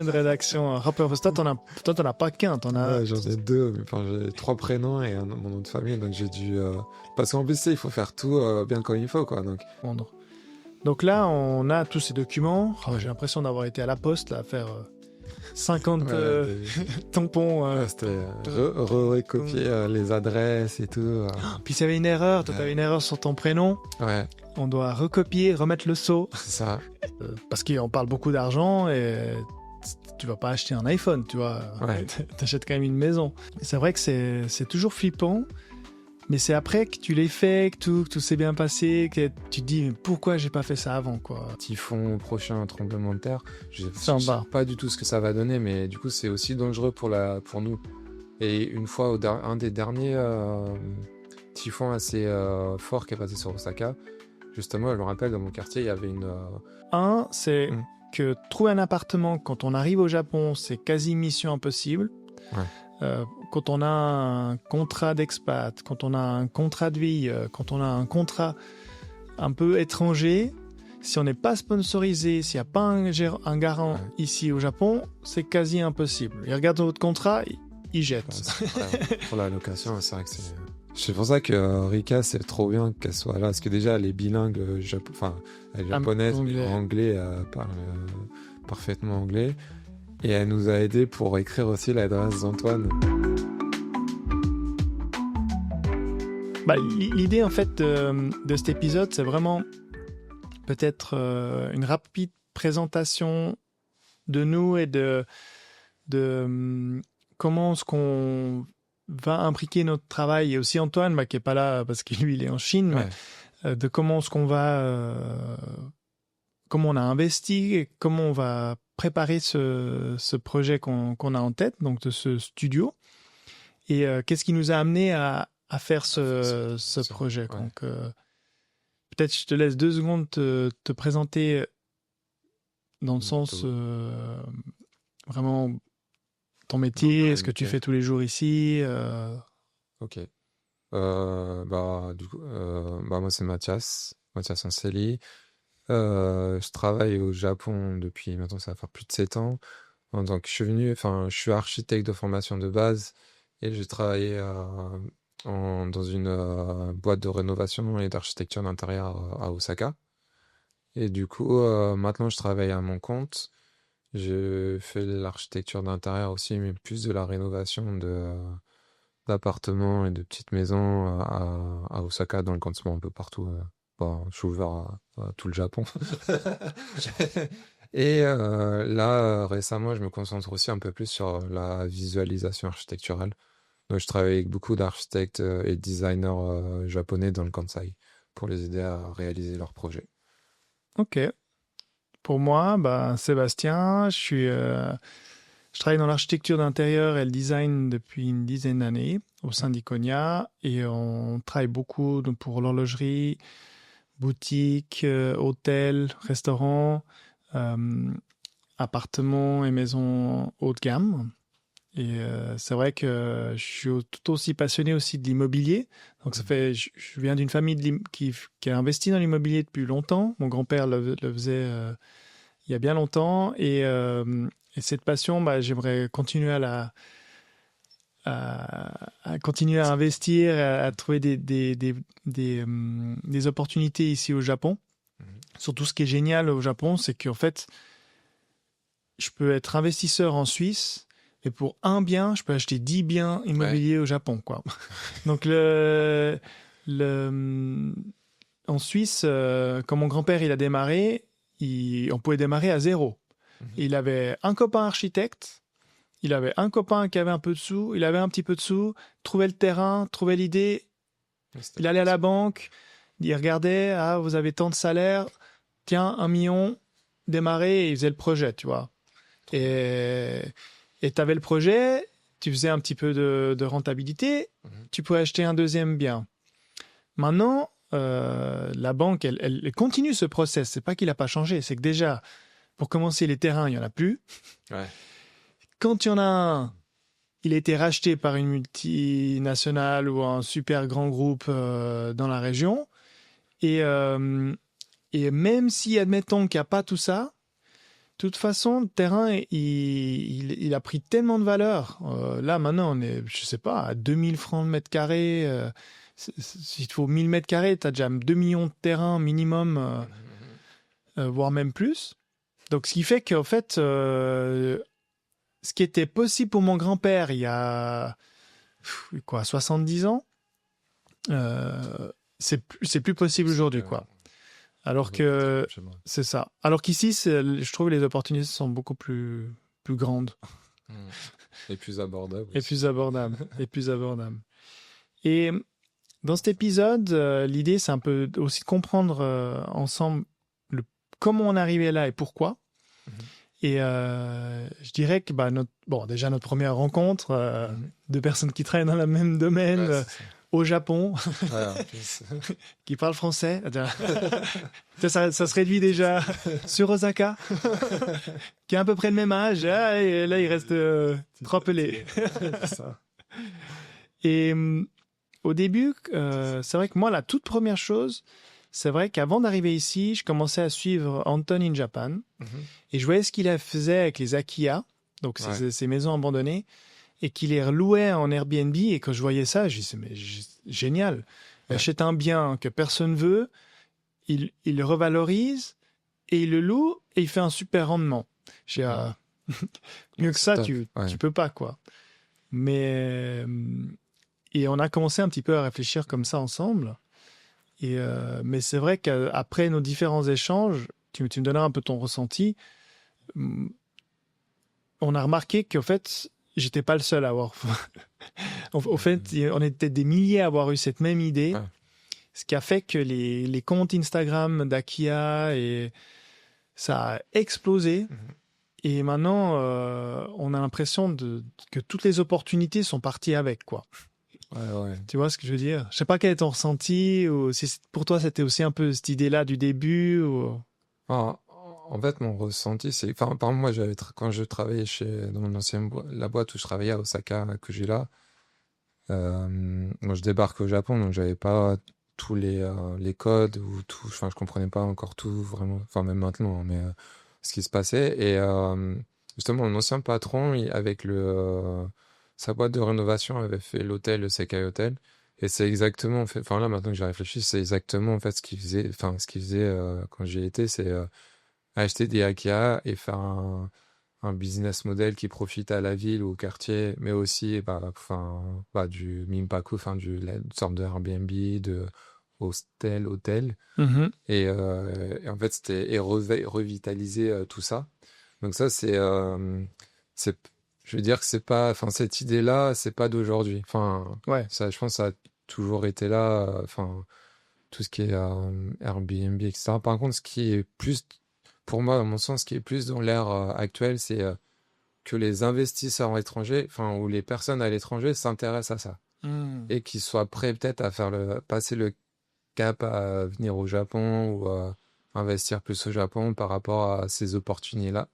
Une rédaction Rapper. Toi, t'en as pas qu'un, t'en as. Ouais, j'en ai deux, mais enfin, j'ai 3 prénoms et mon nom de famille, donc j'ai dû. Parce qu'en plus, tu sais, il faut faire tout bien comme il faut, quoi. Donc, Répondre. Donc là, on a tous ces documents. Oh, j'ai l'impression d'avoir été à la poste là, à faire 50 tampons. c'était recopier les adresses et tout. Puis s'il y avait une erreur, toi, t'avais une erreur sur ton prénom. Ouais, On doit recopier, remettre le sceau. c'est ça. Parce qu'on parle beaucoup d'argent et tu vas pas acheter un iPhone, tu vois. Ouais. T'achètes quand même une maison. C'est vrai que c'est toujours flippant, mais c'est après que tu l'as fait, que tout s'est bien passé, que tu te dis mais pourquoi j'ai pas fait ça avant, quoi. Typhon, prochain tremblement de terre. Je Ça en sais bas. pas du tout ce que ça va donner, mais du coup, c'est aussi dangereux pour nous. Et une fois, un des derniers typhons assez forts qui est passé sur Osaka, justement, je me rappelle, dans mon quartier, il y avait une... C'est que trouver un appartement quand on arrive au Japon, c'est quasi mission impossible. Ouais. Quand on a un contrat d'expat, quand on a un contrat de vie, quand on a un contrat un peu étranger, si on n'est pas sponsorisé, s'il n'y a pas un garant ici au Japon, c'est quasi impossible. Ils regardent votre contrat, ils jettent. Pour la location, c'est vrai que c'est... C'est pour ça que Rika, c'est trop bien qu'elle soit là, parce que déjà, elle est bilingue, elle est japonaise, mais anglais, elle parle parfaitement anglais. Et elle nous a aidé pour écrire aussi l'adresse d'Antoine. L'idée, en fait, de cet épisode, c'est vraiment peut-être une rapide présentation de nous et de comment est-ce qu'on va imbriquer notre travail, et aussi Antoine, qui est pas là parce que lui il est en Chine, mais de comment est-ce qu'on va comment on a investi et comment on va préparer ce projet qu'on a en tête, donc de ce studio, et qu'est-ce qui nous a amené à faire ce projet. Ouais. Donc peut-être je te laisse 2 secondes te présenter dans le sens vraiment ton métier, ce que tu fais tous les jours ici. Ok. Du coup, moi c'est Mathias Anseli. Je travaille au Japon depuis maintenant, ça va faire plus de 7 ans. Donc je suis architecte de formation de base et j'ai travaillé dans une boîte de rénovation et d'architecture d'intérieur à Osaka. Et du coup, maintenant je travaille à mon compte. Je fais de l'architecture d'intérieur aussi, mais plus de la rénovation d'appartements et de petites maisons à Osaka, dans le continent, un peu partout. Je suis ouvert à tout le Japon. Et là, récemment, je me concentre aussi un peu plus sur la visualisation architecturale. Donc, je travaille avec beaucoup d'architectes et designers japonais dans le Kansai pour les aider à réaliser leurs projets. Ok. Pour moi, Sébastien, je travaille dans l'architecture d'intérieur et le design depuis une dizaine d'années au sein d'Iconia, et on travaille beaucoup pour l'horlogerie, boutique, hôtel, restaurant, appartements et maisons haut de gamme. Et c'est vrai que je suis tout aussi passionné aussi de l'immobilier. Donc je viens d'une famille qui a investi dans l'immobilier depuis longtemps. Mon grand-père le faisait il y a bien longtemps, et cette passion, j'aimerais continuer à continuer à investir, à trouver des opportunités ici au Japon. Surtout, ce qui est génial au Japon, c'est qu'en fait, je peux être investisseur en Suisse, et pour un bien, je peux acheter 10 biens immobiliers au Japon, quoi. Donc, en Suisse, quand mon grand-père il a démarré, on pouvait démarrer à 0. Il avait un copain architecte, il avait un copain qui avait un peu de sous, il avait un petit peu de sous, trouvait le terrain, trouvait l'idée, il allait à la banque, il regardait, vous avez tant de salaire, tiens, 1 million, démarrer, et il faisait le projet, tu vois. Et tu avais le projet, tu faisais un petit peu de rentabilité, tu pouvais acheter un deuxième bien. Maintenant, la banque, elle continue ce process. C'est pas qu'il n'a pas changé, c'est que déjà, pour commencer, les terrains, il n'y en a plus. Ouais. Quand il y en a un, il a été racheté par une multinationale ou un super grand groupe dans la région. Et même si, admettons qu'il n'y a pas tout ça, toute façon, le terrain, il a pris tellement de valeur. Là, maintenant, on est, je sais pas, à 2000 francs le mètre carré. S'il te faut 1000 mètres carrés, tu as déjà 2 millions de terrains minimum, voire même plus. Donc, ce qui fait qu'en fait, ce qui était possible pour mon grand-père il y a 70 ans, c'est plus possible aujourd'hui, quoi. Alors que c'est ça. Alors qu'ici, je trouve que les opportunités sont beaucoup plus grandes. Et plus abordables. Et plus abordables. Et plus abordables. Et dans cet épisode, l'idée, c'est un peu aussi de comprendre ensemble comment on est arrivé là et pourquoi. Et je dirais que déjà notre première rencontre de personnes qui travaillent dans le même domaine au Japon, qui parlent français. ça se réduit déjà sur Osaka, qui a à peu près le même âge. Et là, il reste trois pelés. Et au début, c'est vrai que moi, la toute première chose, c'est vrai qu'avant d'arriver ici, je commençais à suivre Anton in Japan. Et je voyais ce qu'il faisait avec les Akiya, donc ces maisons abandonnées, et qu'il les louait en Airbnb. Et quand je voyais ça, je disais, mais génial. Il achète un bien que personne veut, il le revalorise, et il le loue, et il fait un super rendement. Mieux que ça, tu peux pas, quoi. Mais... Et on a commencé un petit peu à réfléchir comme ça ensemble. Mais c'est vrai qu'après nos différents échanges, tu me donneras un peu ton ressenti, on a remarqué qu'en fait, j'étais pas le seul à avoir... Au fait, on était des milliers à avoir eu cette même idée, ce qui a fait que les comptes Instagram d'Akia, ça a explosé. Et maintenant, on a l'impression que toutes les opportunités sont parties avec, quoi. Tu vois ce que je veux dire? Je sais pas quel est ton ressenti, ou si pour toi c'était aussi un peu cette idée-là du début, ou... En fait, mon ressenti, c'est... Enfin, par exemple, moi, quand je travaillais dans mon ancienne la boîte où je travaillais à Osaka, à Kujira, moi, je débarque au Japon, donc j'avais pas tous les codes, ou tout... Enfin, je comprenais pas encore tout, vraiment. Enfin, même maintenant, mais ce qui se passait. Et justement, mon ancien patron, avec sa boîte de rénovation, avait fait l'hôtel, le Sekai Hotel. Et c'est exactement, en fait... Enfin, là, maintenant que j'ai réfléchi, c'est exactement, en fait, ce qu'il faisait, quand j'y étais, c'est... acheter des Akiya et faire un business model qui profite à la ville ou au quartier, mais aussi du Minpaku, une sorte de Airbnb, de hôtel. Et en fait, c'était revitaliser tout ça. Donc ça, je veux dire que c'est pas, enfin, cette idée-là, c'est pas d'aujourd'hui. Enfin, ça, je pense que ça a toujours été là. Enfin, tout ce qui est Airbnb, etc. Par contre, ce qui est plus, pour moi, à mon sens, ce qui est plus dans l'ère actuelle, c'est que les investisseurs étrangers, enfin, ou les personnes à l'étranger s'intéressent à ça. Et qu'ils soient prêts peut-être à passer le cap à venir au Japon ou à investir plus au Japon par rapport à ces opportunités-là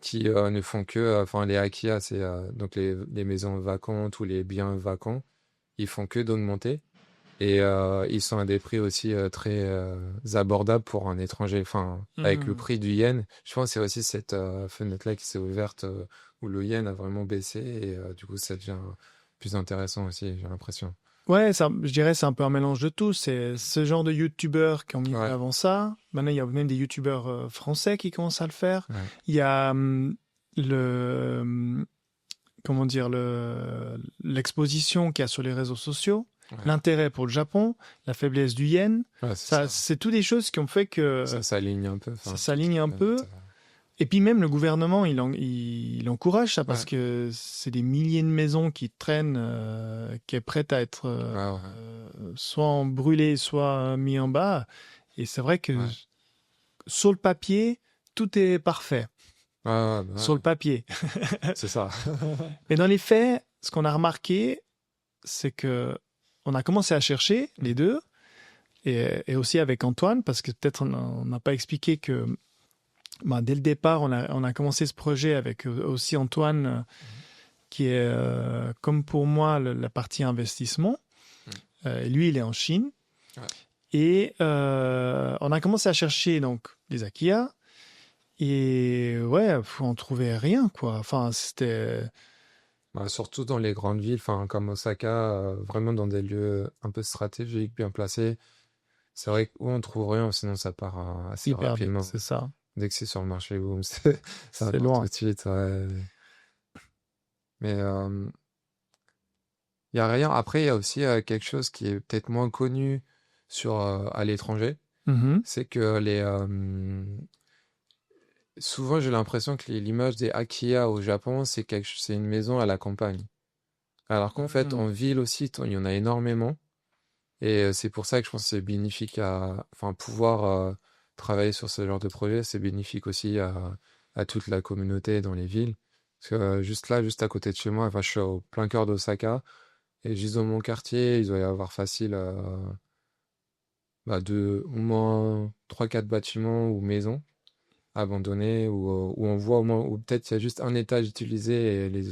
qui ne font que, enfin, les Akiya, c'est donc les maisons vacantes ou les biens vacants, ils font que d'augmenter. Et ils sont à des prix aussi très abordables pour un étranger. Enfin, avec le prix du yen, je pense que c'est aussi cette fenêtre-là qui s'est ouverte où le yen a vraiment baissé et du coup, ça devient plus intéressant aussi, j'ai l'impression. Ouais, je dirais c'est un peu un mélange de tout. C'est ce genre de youtubeurs qui ont mis avant ça. Maintenant, il y a même des youtubeurs français qui commencent à le faire. Il y a l'exposition qu'il y a sur les réseaux sociaux. L'intérêt pour le Japon, la faiblesse du yen, c'est toutes des choses qui ont fait que ça s'aligne un peu. Ça s'aligne un peu. Et puis même le gouvernement, il encourage ça parce que c'est des milliers de maisons qui traînent, qui est prête à être soit brûlées, soit mis en bas. Et c'est vrai que sur le papier, tout est parfait. Sur le papier. C'est ça. Mais dans les faits, ce qu'on a remarqué, c'est que on a commencé à chercher les deux, et aussi avec Antoine, parce que peut-être on n'a pas expliqué que dès le départ, on a commencé ce projet avec aussi Antoine, qui est, comme pour moi, la partie investissement. Lui, il est en Chine. Et on a commencé à chercher donc des Akiya. Et ouais, on trouvait rien, quoi. Enfin, c'était... Bah, surtout dans les grandes villes, enfin, comme Osaka, vraiment dans des lieux un peu stratégiques, bien placés. C'est vrai que où on trouve rien, sinon ça part assez Hyper vite, rapidement. c'est ça. Dès que c'est sur le marché, boum, ça C'est part tout loin. de suite. Ouais. Mais il y a rien. Après, il y a aussi quelque chose qui est peut-être moins connu à l'étranger. Mhm. C'est que souvent, j'ai l'impression que l'image des Akiya au Japon, c'est une maison à la campagne. Alors qu'en fait, Mhm. en ville aussi, il y en a énormément. Et c'est pour ça que je pense que c'est bénéfique enfin, pouvoir travailler sur ce genre de projet, c'est bénéfique aussi à toute la communauté dans les villes. Parce que juste là, juste à côté de chez moi, enfin, je suis au plein cœur d'Osaka, et juste dans mon quartier, il doit y avoir facile au moins trois quatre bâtiments ou maisons abandonnées, où on voit au moins, ou peut-être il y a juste un étage utilisé et les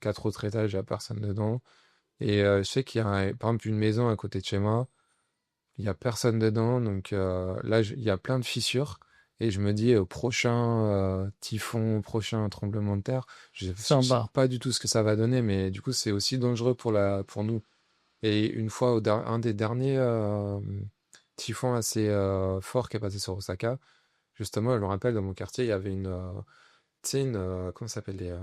4 autres étages, il n'y a personne dedans. Et je sais qu'il y a, par exemple, une maison à côté de chez moi. Il y a personne dedans, donc là, il y a plein de fissures. Et je me dis, au prochain typhon, au prochain tremblement de terre, je sais Sympa. pas du tout ce que ça va donner, mais du coup, c'est aussi dangereux pour nous. Et une fois, un des derniers typhons assez forts qui est passé sur Osaka, justement, je me rappelle, dans mon quartier, il y avait tu sais, comment ça s'appelle,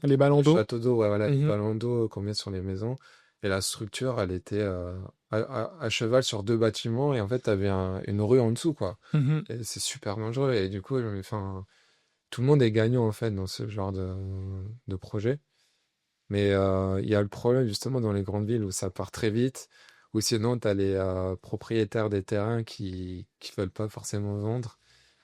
Les ballons les d'eau. châteaux d'eau, ouais, voilà, les Mhm. ballons d'eau qu'on met sur les maisons. Et la structure, elle était à cheval sur deux bâtiments. Et en fait, t'avais une rue en dessous, quoi. Mhm. Et c'est super dangereux. Et du coup, enfin, tout le monde est gagnant, en fait, dans ce genre de projet. Mais il y a le problème, justement, dans les grandes villes où ça part très vite. Ou sinon, t'as les propriétaires des terrains qui veulent pas forcément vendre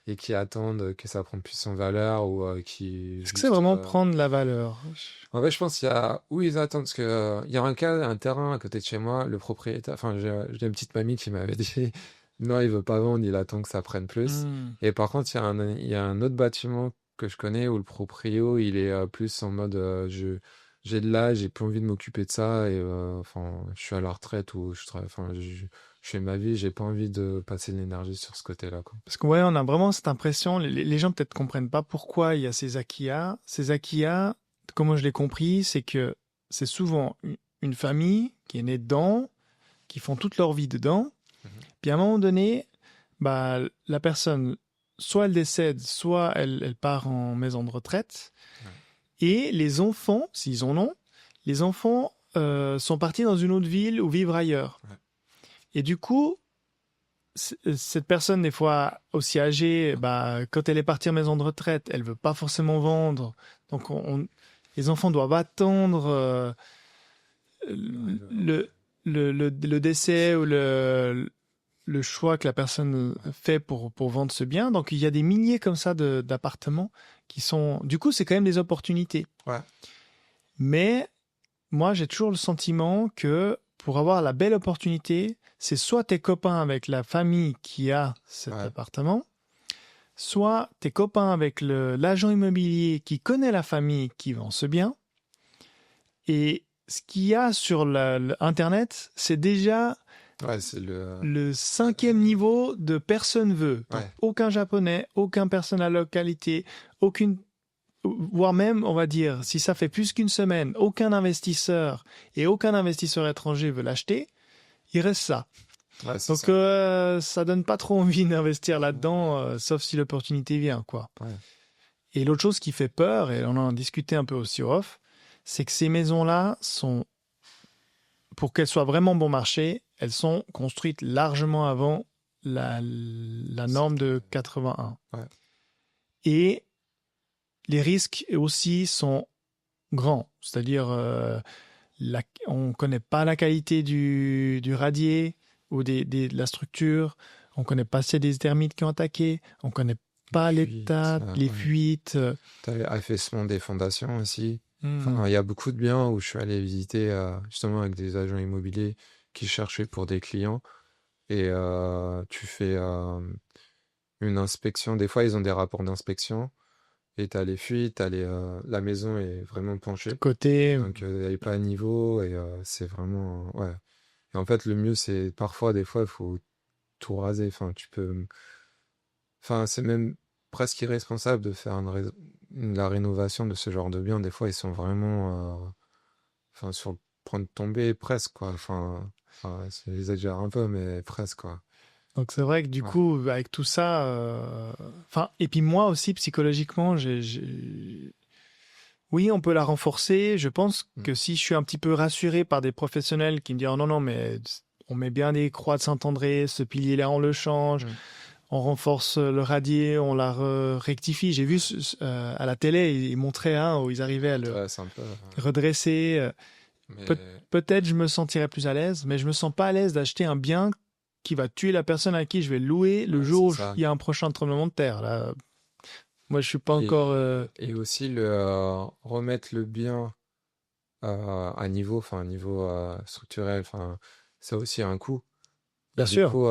et qui attendent que ça prenne plus en valeur ou qui Est-ce que c'est juste vraiment prendre la valeur? en fait, je pense qu'il y a où ils attendent parce que il y a un terrain à côté de chez moi, le propriétaire, enfin j'ai une petite mamie qui m'avait dit non, il veut pas vendre, il attend que ça prenne plus. Hmm. Et par contre, il y a un autre bâtiment que je connais où le proprio, il est plus en mode j'ai de l'âge, j'ai plus envie de m'occuper de ça et enfin, je suis à la retraite ou je travaille, enfin je fais ma vie, j'ai pas envie de passer de l'énergie sur ce côté-là, quoi. Parce que ouais, on a vraiment cette impression, les gens peut-être comprennent pas pourquoi il y a ces Akiya. Ces Akiya, comment je l'ai compris, c'est que c'est souvent une famille qui est née dedans, qui font toute leur vie dedans. Mhm. Puis à un moment donné, bah, la personne, soit elle décède, soit elle part en maison de retraite. Ouais. Et les enfants, s'ils en ont, les enfants sont partis dans une autre ville ou vivre ailleurs. Ouais. Et du coup, cette personne, des fois aussi âgée, bah, quand elle est partie en maison de retraite, elle veut pas forcément vendre. Donc, les enfants doivent attendre Ouais, le, le décès ou le choix que la personne fait pour vendre ce bien. Donc, il y a des milliers comme ça d'appartements qui sont... Du coup, c'est quand même des opportunités. ouais, Mais moi, j'ai toujours le sentiment que pour avoir la belle opportunité, c'est soit t'es copain avec la famille qui a cet ouais, appartement, soit t'es copain avec l'agent immobilier qui connaît la famille qui vend ce bien. Et ce qu'il y a sur Internet, c'est déjà ouais, c'est le le 5e niveau de personne veut. Donc, ouais, aucun japonais, aucun personne à la localité, aucune, voire même, on va dire, si ça fait plus qu'une semaine, aucun investisseur et aucun investisseur étranger veut l'acheter, il reste ça. ouais, c'est Donc, ça. ça donne pas trop envie d'investir là-dedans, sauf si l'opportunité vient, quoi. Ouais. Et l'autre chose qui fait peur, et on en a discuté un peu aussi off, c'est que ces maisons-là sont, pour qu'elles soient vraiment bon marché, elles sont construites largement avant la norme de 81. Ouais. Et les risques aussi sont grands. C'est-à-dire, on ne connaît pas la qualité du radier ou de la structure. On ne connaît pas si c'est des termites qui ont attaqué. On ne connaît pas Fuite, l'état, les ouais. fuites. T'as l'affaissement des fondations aussi. Hmm. Enfin, il y a beaucoup de biens où je suis allé visiter justement avec des agents immobiliers qui cherchaient pour des clients. Et tu fais une inspection. Des fois, ils ont des rapports d'inspection. Et t'as les fuites, la maison est vraiment penchée. Côté. Donc, elle n'est pas à niveau. Et c'est vraiment... ouais. Et en fait, le mieux, c'est parfois, des fois, il faut tout raser. Enfin, enfin, c'est même presque irresponsable de faire la rénovation de ce genre de biens. Des fois, ils sont vraiment, enfin, sur le point de tomber presque, quoi. Enfin, j'exagère un peu, mais presque, quoi. Donc c'est vrai que du Ouais. coup, avec tout ça, enfin, et puis moi aussi psychologiquement, oui, on peut la renforcer. Je pense Mm. que si je suis un petit peu rassuré par des professionnels qui me disent, oh non, non, mais on met bien des croix de Saint-André, ce pilier-là, on le change, Mm. on renforce le radier, on la rectifie. J'ai vu à la télé, ils montraient où ils arrivaient à le Ouais, c'est un peu. redresser. Peut- Mais Peut-être je me sentirais plus à l'aise, mais je me sens pas à l'aise d'acheter un bien qui va tuer la personne à qui je vais le louer le ouais, jour c'est où ça. il y a un prochain tremblement de terre. Là, moi, je suis pas encore. Et aussi remettre le bien à niveau, enfin, à niveau structurel, enfin, ça a aussi un coût. Bien Et du sûr. coup,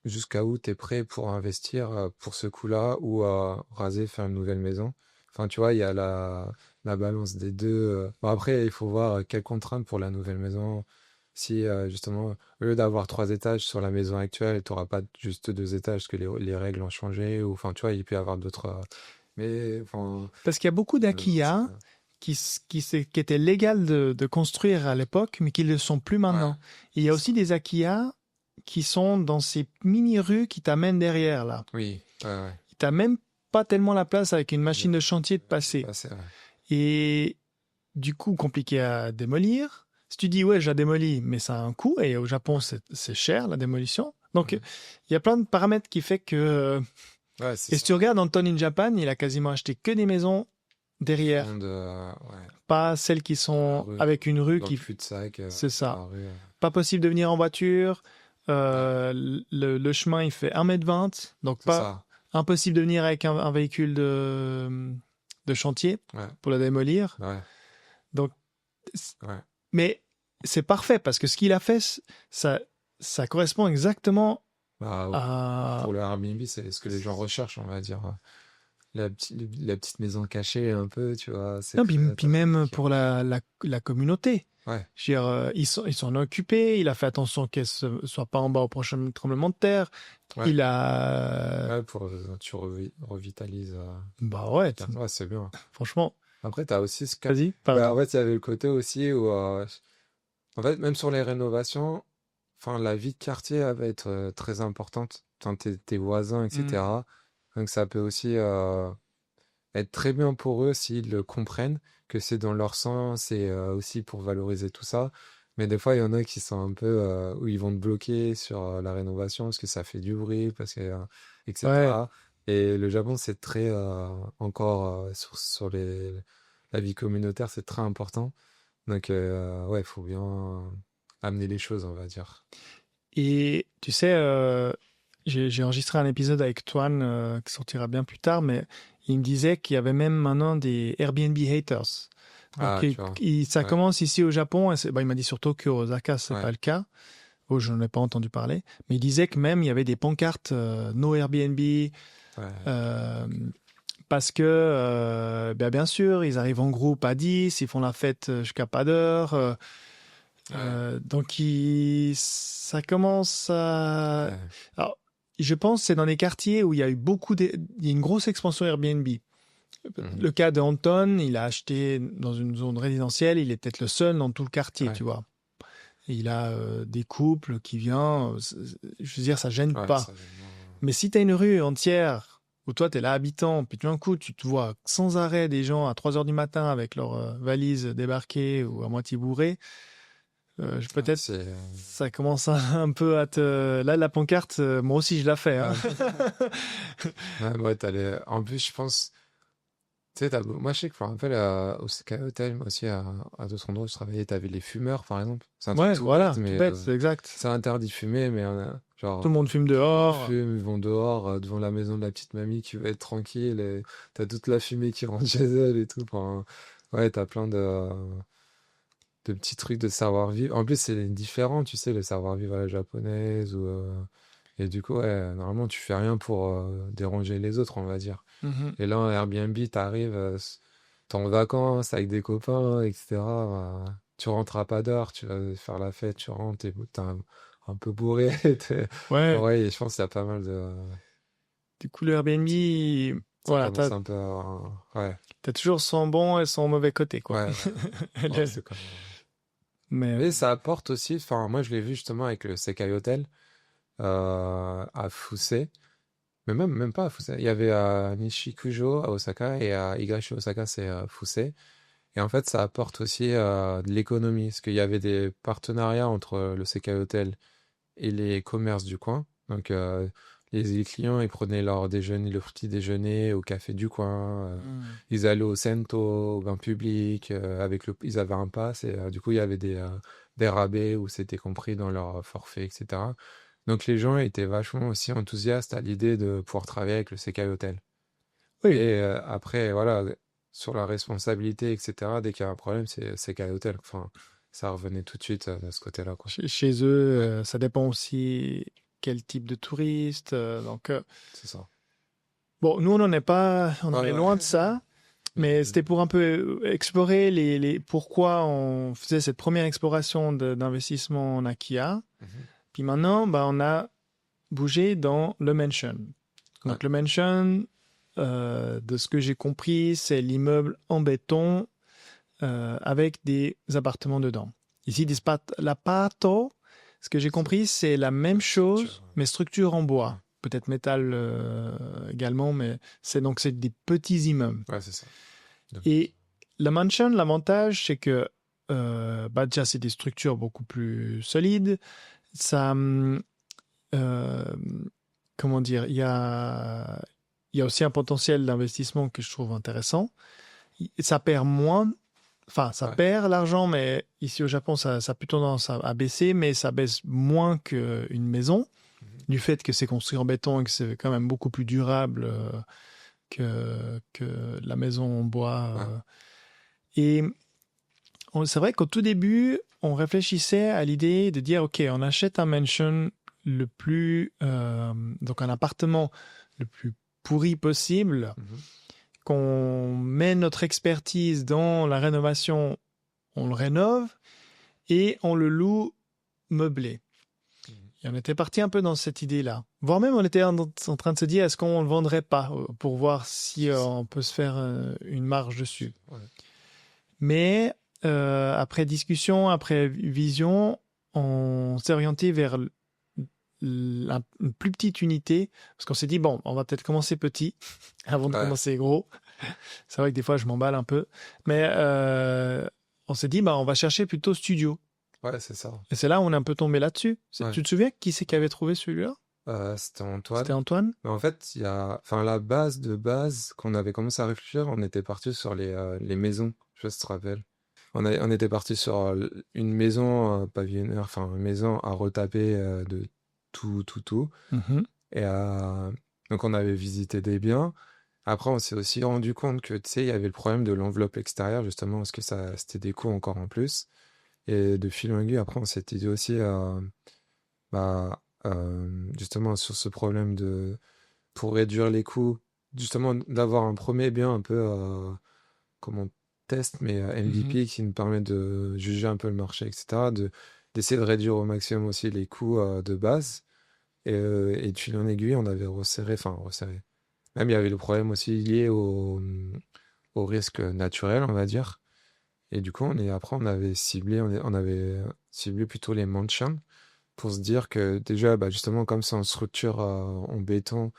jusqu'à où tu es prêt pour investir pour ce coup-là ou raser, faire une nouvelle maison. Enfin, tu vois, il y a la balance des deux. Bon, après, il faut voir quelles contraintes pour la nouvelle maison. Si, justement, au lieu d'avoir 3 étages sur la maison actuelle, tu n'auras pas juste 2 étages parce que les règles ont changé. Ou, enfin, tu vois, il peut y avoir d'autres. Mais, enfin, Parce qu'il y a beaucoup d'Akia qui étaient légales de construire à l'époque, mais qui ne le sont plus ouais, maintenant. Et il y a c'est aussi ça. des Akia qui sont dans ces mini-rues qui t'amènent derrière, là. Oui, ouais, ouais. Tu n'as même pas tellement la place avec une Je- machine de chantier de C'est passer. pas, c'est vrai. Et du coup, compliqué à démolir. Si tu dis, ouais, j'ai démoli, mais ça a un coût, et au Japon, Ouais. c'est cher, la démolition. Donc, Mhm. il y a plein de paramètres qui fait que... Ouais, c'est Et si ça. tu regardes Anton in Japan, il a quasiment acheté que des maisons Qui font derrière, ouais, pas celles qui dans la sont rue, avec une rue dans le qui... cul-de-sac, C'est dans ça. la rue. Pas possible de venir en voiture. Ouais, Le chemin, il fait 1,20 m. Donc, c'est pas ça. impossible de venir avec un véhicule de chantier Ouais, pour la démolir. ouais, Donc, ouais. mais c'est parfait parce que ce qu'il a fait, ça, ça correspond exactement Bah, à. pour le Airbnb, c'est ce que les gens recherchent, on va dire. La petite maison cachée, un peu, tu vois, Non, puis secrète, même qui pour rentre. la communauté. Ouais, Je veux dire, ils sont occupés, il a fait attention qu'elle ne soit pas en bas au prochain tremblement de terre. ouais, Il a. ouais, tu revitalises. Bah ouais, Ouais, c'est bien. franchement. Après, t'as aussi ce cas. Vas-y, Bah, pardon. en fait, il y avait le côté aussi où, en fait, même sur les rénovations, enfin, la vie de quartier elle va être très importante. Enfin, tes voisins, Hmm. etc. Donc, ça peut aussi être très bien pour eux s'ils le comprennent, que c'est dans leur sens et aussi pour valoriser tout ça. Mais des fois, il y en a qui sont un peu où ils vont te bloquer sur la rénovation parce que ça fait du bruit, Ouais. etc. Et le Japon, c'est très encore sur la vie communautaire, c'est très important. Donc, ouais, il faut bien amener les choses, on va dire. Et tu sais, j'ai enregistré un épisode avec Toine qui sortira bien plus tard, mais il me disait qu'il y avait même maintenant des Airbnb haters. Donc, Ah, tu vois. ça Ouais, commence ici au Japon. Bah, il m'a dit sur Tokyo, Osaka, c'est ouais, pas le cas. Oh, je n'en ai pas entendu parler. Mais il disait que même il y avait des pancartes no Airbnb ouais, euh, parce que, bah, bien sûr, ils arrivent en groupe à 10, ils font la fête jusqu'à pas d'heure. ouais, Donc, ça commence à. ouais. Alors, je pense que c'est dans les quartiers où il y a eu il y a une grosse expansion Airbnb. Mhm. Le cas de Anton, il a acheté dans une zone résidentielle, il est peut-être le seul dans tout le quartier, Ouais, tu vois. Et il a des couples qui viennent, je veux dire, ça gêne ouais, pas. ça gêne moins. Mais si tu as une rue entière où toi, tu es là habitant, puis tout d'un coup, tu te vois sans arrêt des gens à 3 heures du matin avec leurs valises débarquées ou à moitié bourrées, Ouais, peut-être ça commence un peu à te... Là, la pancarte, moi aussi, je la fais. Hein. ouais. Ouais, ouais, en plus, je pense, tu sais, moi, je sais que je me rappelle au Sky Hotel, moi aussi, à d'autres endroits où je travaillais, t'avais les fumeurs, par exemple. C'est un truc Ouais, tout bête, voilà, tout mais bête, c'est exact. c'est interdit de fumer, mais Tout genre, le monde fume ils dehors. fument, ils vont dehors, devant la maison de la petite mamie qui veut être tranquille, et t'as toute la fumée qui rentre chez elle et tout. Enfin, ouais, t'as plein de petits trucs de savoir-vivre. En plus, c'est différent, tu sais, le savoir-vivre à la japonaise, et du coup, ouais, normalement, tu fais rien pour déranger les autres, on va dire. Mhm. Et là, en Airbnb, t'arrives, t'es en vacances avec des copains, etc. Tu rentres à pas d'heure, tu vas faire la fête, tu rentres, t'as un peu bourrés. Ouais, Ouais, et je pense qu'il y a pas mal de... du coup, le Airbnb, Ça voilà, commence un peu à... Ouais, t'as toujours son bon et son mauvais côté, quoi. ouais, ouais. Ouais, Le- c'est quand même... Mais, Mais ça apporte aussi... Enfin, moi, je l'ai vu justement avec le Sekai Hotel à Fusei. Mais même pas à Fusei. Il y avait à Nishikujo, à Osaka, et à Higashi Osaka, c'est Fusei. Et en fait, ça apporte aussi de l'économie, parce qu'il y avait des partenariats entre le Sekai Hotel et les commerces du coin. Donc, les clients, ils prenaient leur déjeuner, le petit déjeuner au café du coin. Hmm. Ils allaient au Sento, au bain public, ils avaient un pass, et du coup, il y avait des rabais où c'était compris dans leur forfait, etc. Donc, les gens étaient vachement aussi enthousiastes à l'idée de pouvoir travailler avec le Sekai Hotel. Oui, Et après, voilà, sur la responsabilité, etc., dès qu'il y a un problème, c'est qu'à l'hôtel. Enfin, ça revenait tout de suite de ce côté-là, quoi. chez eux, ça dépend aussi quel type de touriste. C'est ça. Bon, nous, on n'en est pas, on en Ouais, est ouais. loin de ça, mais c'était pour un peu explorer pourquoi on faisait cette première exploration d'investissement en Akia. Mhm. Puis maintenant, bah, on a bougé dans le mansion. Ouais. Donc, le mansion, de ce que j'ai compris, c'est l'immeuble en béton avec des appartements dedans. Ici, l'apparto, ce que j'ai compris, c'est la même chose, Structure, mais structure en bois. ouais. Peut-être métal également, mais c'est des petits immeubles. Ouais, c'est ça. Donc, Et la mansion, l'avantage, c'est que bah déjà, c'est des structures beaucoup plus solides. Ça, euh, comment dire, il y a aussi un potentiel d'investissement que je trouve intéressant. Ça perd moins. Enfin, ça ouais. perd l'argent, mais ici au Japon, ça a plutôt tendance à baisser, mais ça baisse moins qu'une maison, Mhm. du fait que c'est construit en béton et que c'est quand même beaucoup plus durable que la maison en bois. Ouais. Et c'est vrai qu'au tout début, on réfléchissait à l'idée de dire, OK, on achète un mansion donc un appartement le plus pourri possible, Mhm. qu'on met notre expertise dans la rénovation, on le rénove et on le loue meublé. Mhm. Et on était parti un peu dans cette idée-là. Voire même, on était en train de se dire, est-ce qu'on ne le vendrait pas pour voir si on peut se faire une marge dessus. Ouais. Mais après discussion, après vision, on s'est orienté vers une plus petite unité, parce qu'on s'est dit, bon, on va peut-être commencer petit avant de Ouais. commencer gros. C'est vrai que des fois, je m'emballe un peu. Mais on s'est dit, bah, on va chercher plutôt studio. Ouais, c'est ça. Et c'est là où on est un peu tombé là-dessus. Ouais. Tu te souviens qui c'est qui avait trouvé celui-là? C'était C'était Antoine. Antoine? Mais en fait, il y a... Enfin, la base de base, qu'on avait commencé à réfléchir, on était parti sur les maisons. Je sais pas si tu te rappelles. On était parti sur une maison pavillonnaire, enfin une maison à retaper de tout. Mhm. Et donc on avait visité des biens. Après, on s'est aussi rendu compte que tu sais, il y avait le problème de l'enveloppe extérieure justement parce que ça, c'était des coûts encore en plus. Et de fil en aiguille, après, on s'était dit aussi justement sur ce problème de pour réduire les coûts, justement d'avoir un premier bien un peu comme on teste, mais Mhm. MVP qui nous permet de juger un peu le marché, etc. D'essayer de réduire au maximum aussi les coûts de base. Et de fil en aiguille, on avait resserré. Même il y avait le problème aussi lié au risque naturel, on va dire. Et du coup, après, on avait ciblé plutôt les mansions pour se dire que déjà, bah, justement, comme c'est en structure en béton,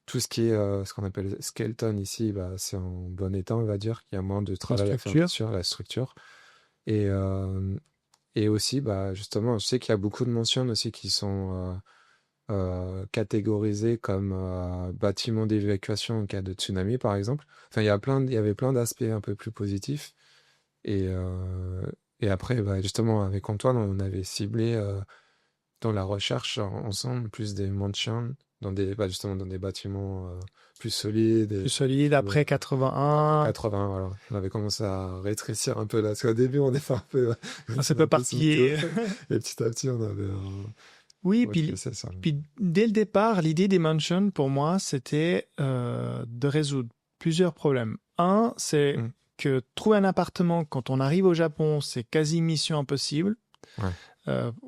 tout ce qui est ce qu'on appelle skeleton ici, bah, c'est en bon état, on va dire. Il y a moins de La travail à faire structure. sur la structure. Et, et aussi, bah, justement, je sais qu'il y a beaucoup de mentions aussi qui sont catégorisées comme bâtiments d'évacuation en cas de tsunami, par exemple. Enfin, il y avait plein d'aspects un peu plus positifs. Et, euh, et après, bah, justement, avec Antoine, on avait ciblé dans la recherche ensemble plus des mansions justement dans des bâtiments plus solides Plus et solide, plus, après après 81. 80, voilà. On avait commencé à rétrécir un peu là. Parce qu'au début, on était un peu, Ah, ça c'est peut un peu sous tout. parpiller. Et petit à petit, on avait Oui, rétréci ça. puis dès le départ, l'idée des mansions, pour moi, c'était de résoudre plusieurs problèmes. Un, c'est Mm. que trouver un appartement quand on arrive au Japon, c'est quasi mission impossible. Ouais.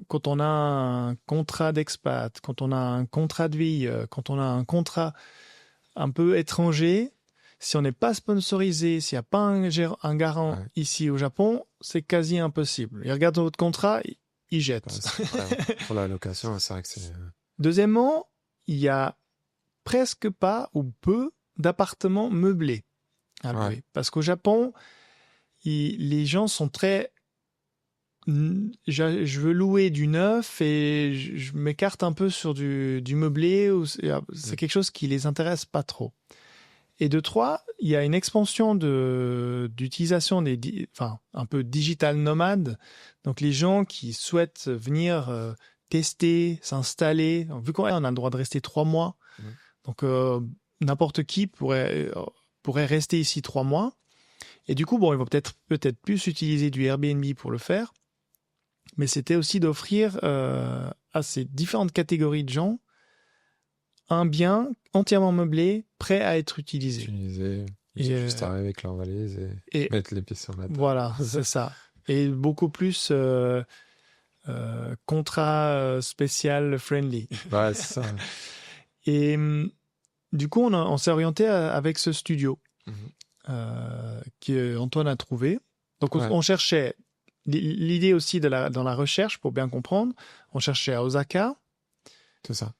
quand on a un contrat d'expat, quand on a un contrat de vie, quand on a un contrat un peu étranger, si on n'est pas sponsorisé, s'il n'y a pas un garant Ouais. ici au Japon, c'est quasi impossible. Ils regardent votre contrat, ils Bah, jettent. c'est vrai. Pour la location, c'est vrai que c'est... Deuxièmement, il y a presque pas ou peu d'appartements meublés à louer. Ouais. Parce qu'au Japon, les gens sont très... Je veux louer du neuf et je m'écarte un peu sur du meublé. C'est quelque chose qui les intéresse pas trop. Et de trois, il y a une expansion d'utilisation enfin, un peu digital nomade. Donc les gens qui souhaitent venir tester, s'installer. Vu qu'on a le droit de rester 3 mois, donc n'importe qui pourrait rester ici 3 mois. Et du coup, bon, ils vont peut-être plus utiliser du Airbnb pour le faire. Mais c'était aussi d'offrir à ces différentes catégories de gens un bien entièrement meublé, prêt à être utilisé. Ils ont juste arriver avec leur valise et mettre les pieds sur la table. Voilà, c'est ça. Et beaucoup plus contrat spécial friendly. Ouais, c'est ça. Et du coup, on s'est orienté avec ce studio qu'Antoine a trouvé. Donc, on cherchait... L'idée aussi dans la recherche, pour bien comprendre, on cherchait à Osaka. C'est ça.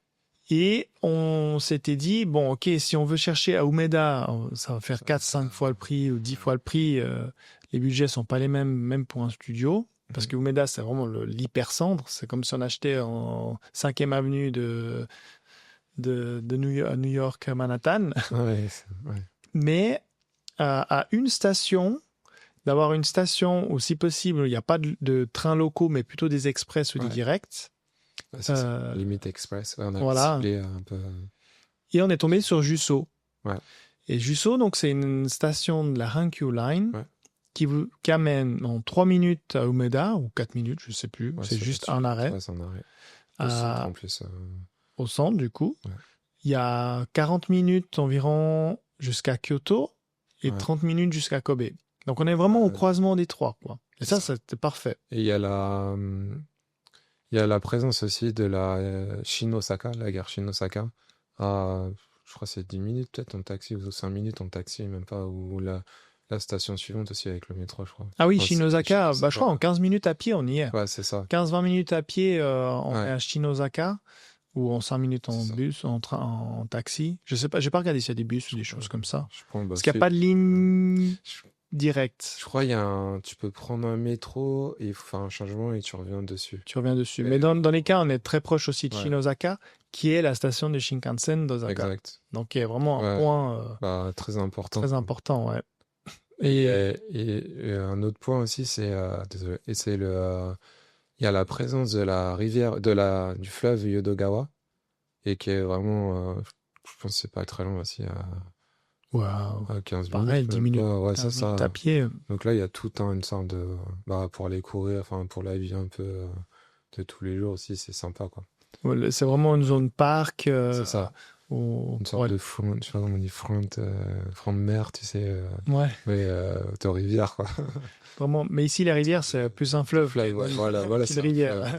Et on s'était dit, bon, ok, si on veut chercher à Umeda, ça va faire 4-5 fois le prix ou 10 fois le prix. Les budgets sont pas les mêmes, même pour un studio. Parce que Umeda, c'est vraiment l'hypercentre. C'est comme si on achetait en 5e avenue de New York, Manhattan. Ouais. Mais à une station, d'avoir une station où, si possible, il n'y a pas de trains locaux, mais plutôt des express ou des directs. Ouais, c'est ça. Limite express. Ouais, on a voilà. ciblé un peu. Et on est tombé sur Jusso. Ouais. Et Jusso, donc, c'est une station de la Hankyu Line qui amène en 3 minutes à Umeda, ou 4 minutes, je ne sais plus. Ouais, c'est juste un arrêt. Ouais, c'est un arrêt. Au centre, en plus. Au centre, du coup. Ouais. Il y a 40 minutes environ jusqu'à Kyoto et 30 minutes jusqu'à Kobe. Donc, on est vraiment au croisement des trois, quoi. Et ça, c'était parfait. Et il y a la présence aussi de la Shin-Osaka, la gare Shin-Osaka. Je crois que c'est 10 minutes peut-être en taxi, ou 5 minutes en taxi, même pas. Ou la station suivante aussi avec le métro, je crois. Ah oui, Shin-Osaka, je crois en 15 minutes à pied, on y est. Ouais, c'est ça. 15-20 minutes à pied à Shin-Osaka, ou en 5 minutes en bus, en taxi. Je sais pas, j'ai pas regardé s'il y a des bus ou des choses comme ça. Parce qu'il n'y a pas de ligne directe. Je crois tu peux prendre un métro et il faut faire un changement et tu reviens dessus. Mais dans les cas, on est très proche aussi de Shin-Osaka, qui est la station de Shinkansen d'Osaka. Exact. Donc, il y a vraiment un point très important. Très important, ouais. Et un autre point aussi, c'est désolé, et c'est il y a la présence de la rivière, du fleuve Yodogawa, et qui est vraiment, je pense que c'est pas très long aussi, à 15 minutes. Pareil, 10 minutes, ouais, 15 minutes à pied. Donc là, il y a tout une sorte de... pour aller courir, enfin, pour la vie un peu de tous les jours aussi, c'est sympa, quoi. C'est vraiment une zone parc. C'est ça. Une sorte de front, je sais pas comment on dit, front de mer, tu sais. De rivière, quoi. Vraiment. Mais ici, la rivière, c'est plus un fleuve. Voilà, c'est une rivière.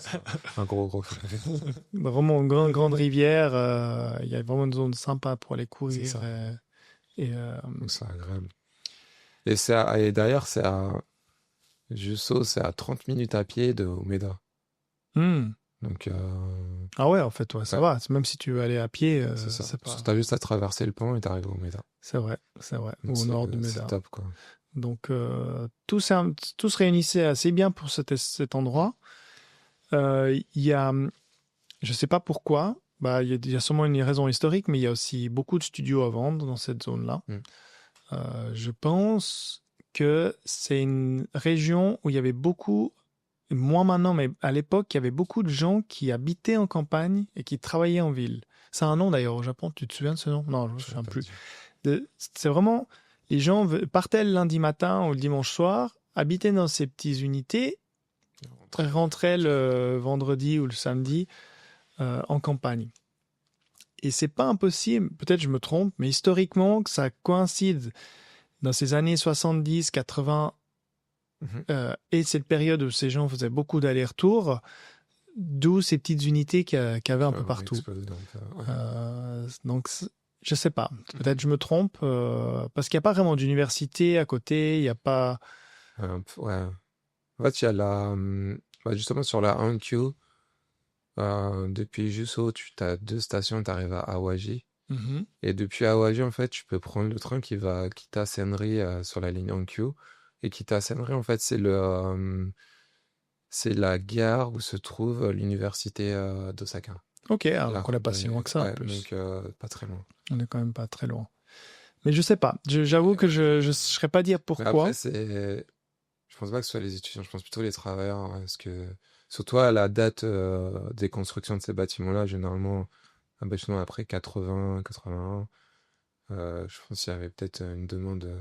Un gros fleuve. Vraiment une grande rivière. Il y a vraiment une zone sympa pour aller courir. C'est ça. Donc c'est agréable. Et d'ailleurs, Jusso, c'est à 30 minutes à pied de Umeda. Donc, ah ouais, en fait, ça va. Même si tu veux aller à pied, c'est pas... T'as juste à traverser le pont et t'arrives au Umeda. C'est vrai. Donc, au nord du Umeda. C'est top, quoi. Donc, tout se réunissait assez bien pour cet endroit. Il y a, je sais pas pourquoi, il y a sûrement une raison historique, mais il y a aussi beaucoup de studios à vendre dans cette zone-là. Je pense que c'est une région où il y avait beaucoup... Moins maintenant, mais à l'époque, il y avait beaucoup de gens qui habitaient en campagne et qui travaillaient en ville. C'est un nom d'ailleurs au Japon, tu te souviens de ce nom? Non, je ne me souviens plus. C'est vraiment, les gens partaient le lundi matin ou le dimanche soir, habitaient dans ces petites unités, rentraient le vendredi ou le samedi en campagne. Et c'est pas impossible, peut-être je me trompe, mais historiquement, que ça coïncide dans ces années 70, 80, Et cette période où ces gens faisaient beaucoup d'allers-retours, d'où ces petites unités qu'il y avait un peu partout. Donc, je sais pas. Peut-être je me trompe, parce qu'il n'y a pas vraiment d'université à côté, il n'y a pas... Ouais. En fait, il y a justement sur la 1Q, depuis Jusso, tu as 2 stations, tu arrives à Awaji. Et depuis Awaji, en fait, tu peux prendre le train qui quitte à Senri sur la ligne 1Q. Et quitte à Senri, en fait, c'est la gare où se trouve l'université d'Osaka. Ok, alors Là, on n'est pas si loin que ça en ouais, plus. donc pas très loin. On n'est quand même pas très loin. Mais je sais pas. J'avoue que je ne saurais pas dire Mais pourquoi. après, je pense pas que ce soit les étudiants, je pense plutôt les travailleurs, hein, parce que surtout à la date des constructions de ces bâtiments-là, généralement, un bâtiment après 80, 81, je pense qu'il y avait peut-être une demande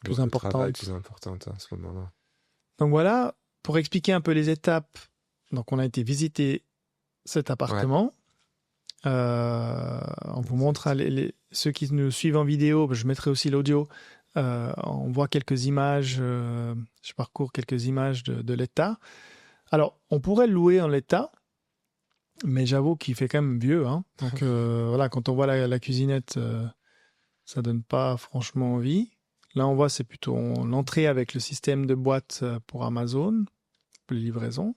Plus de travail importante. plus importante à ce moment-là. Donc voilà, pour expliquer un peu les étapes, donc on a été visiter cet appartement. On vous montre ceux qui nous suivent en vidéo, je mettrai aussi l'audio. On voit quelques images, je parcours quelques images de l'état. Alors, on pourrait le louer en l'état, mais j'avoue qu'il fait quand même vieux. Hein. Donc voilà, quand on voit la cuisinette, ça donne pas franchement envie. Là, on voit, c'est plutôt l'entrée avec le système de boîte pour Amazon, les livraisons.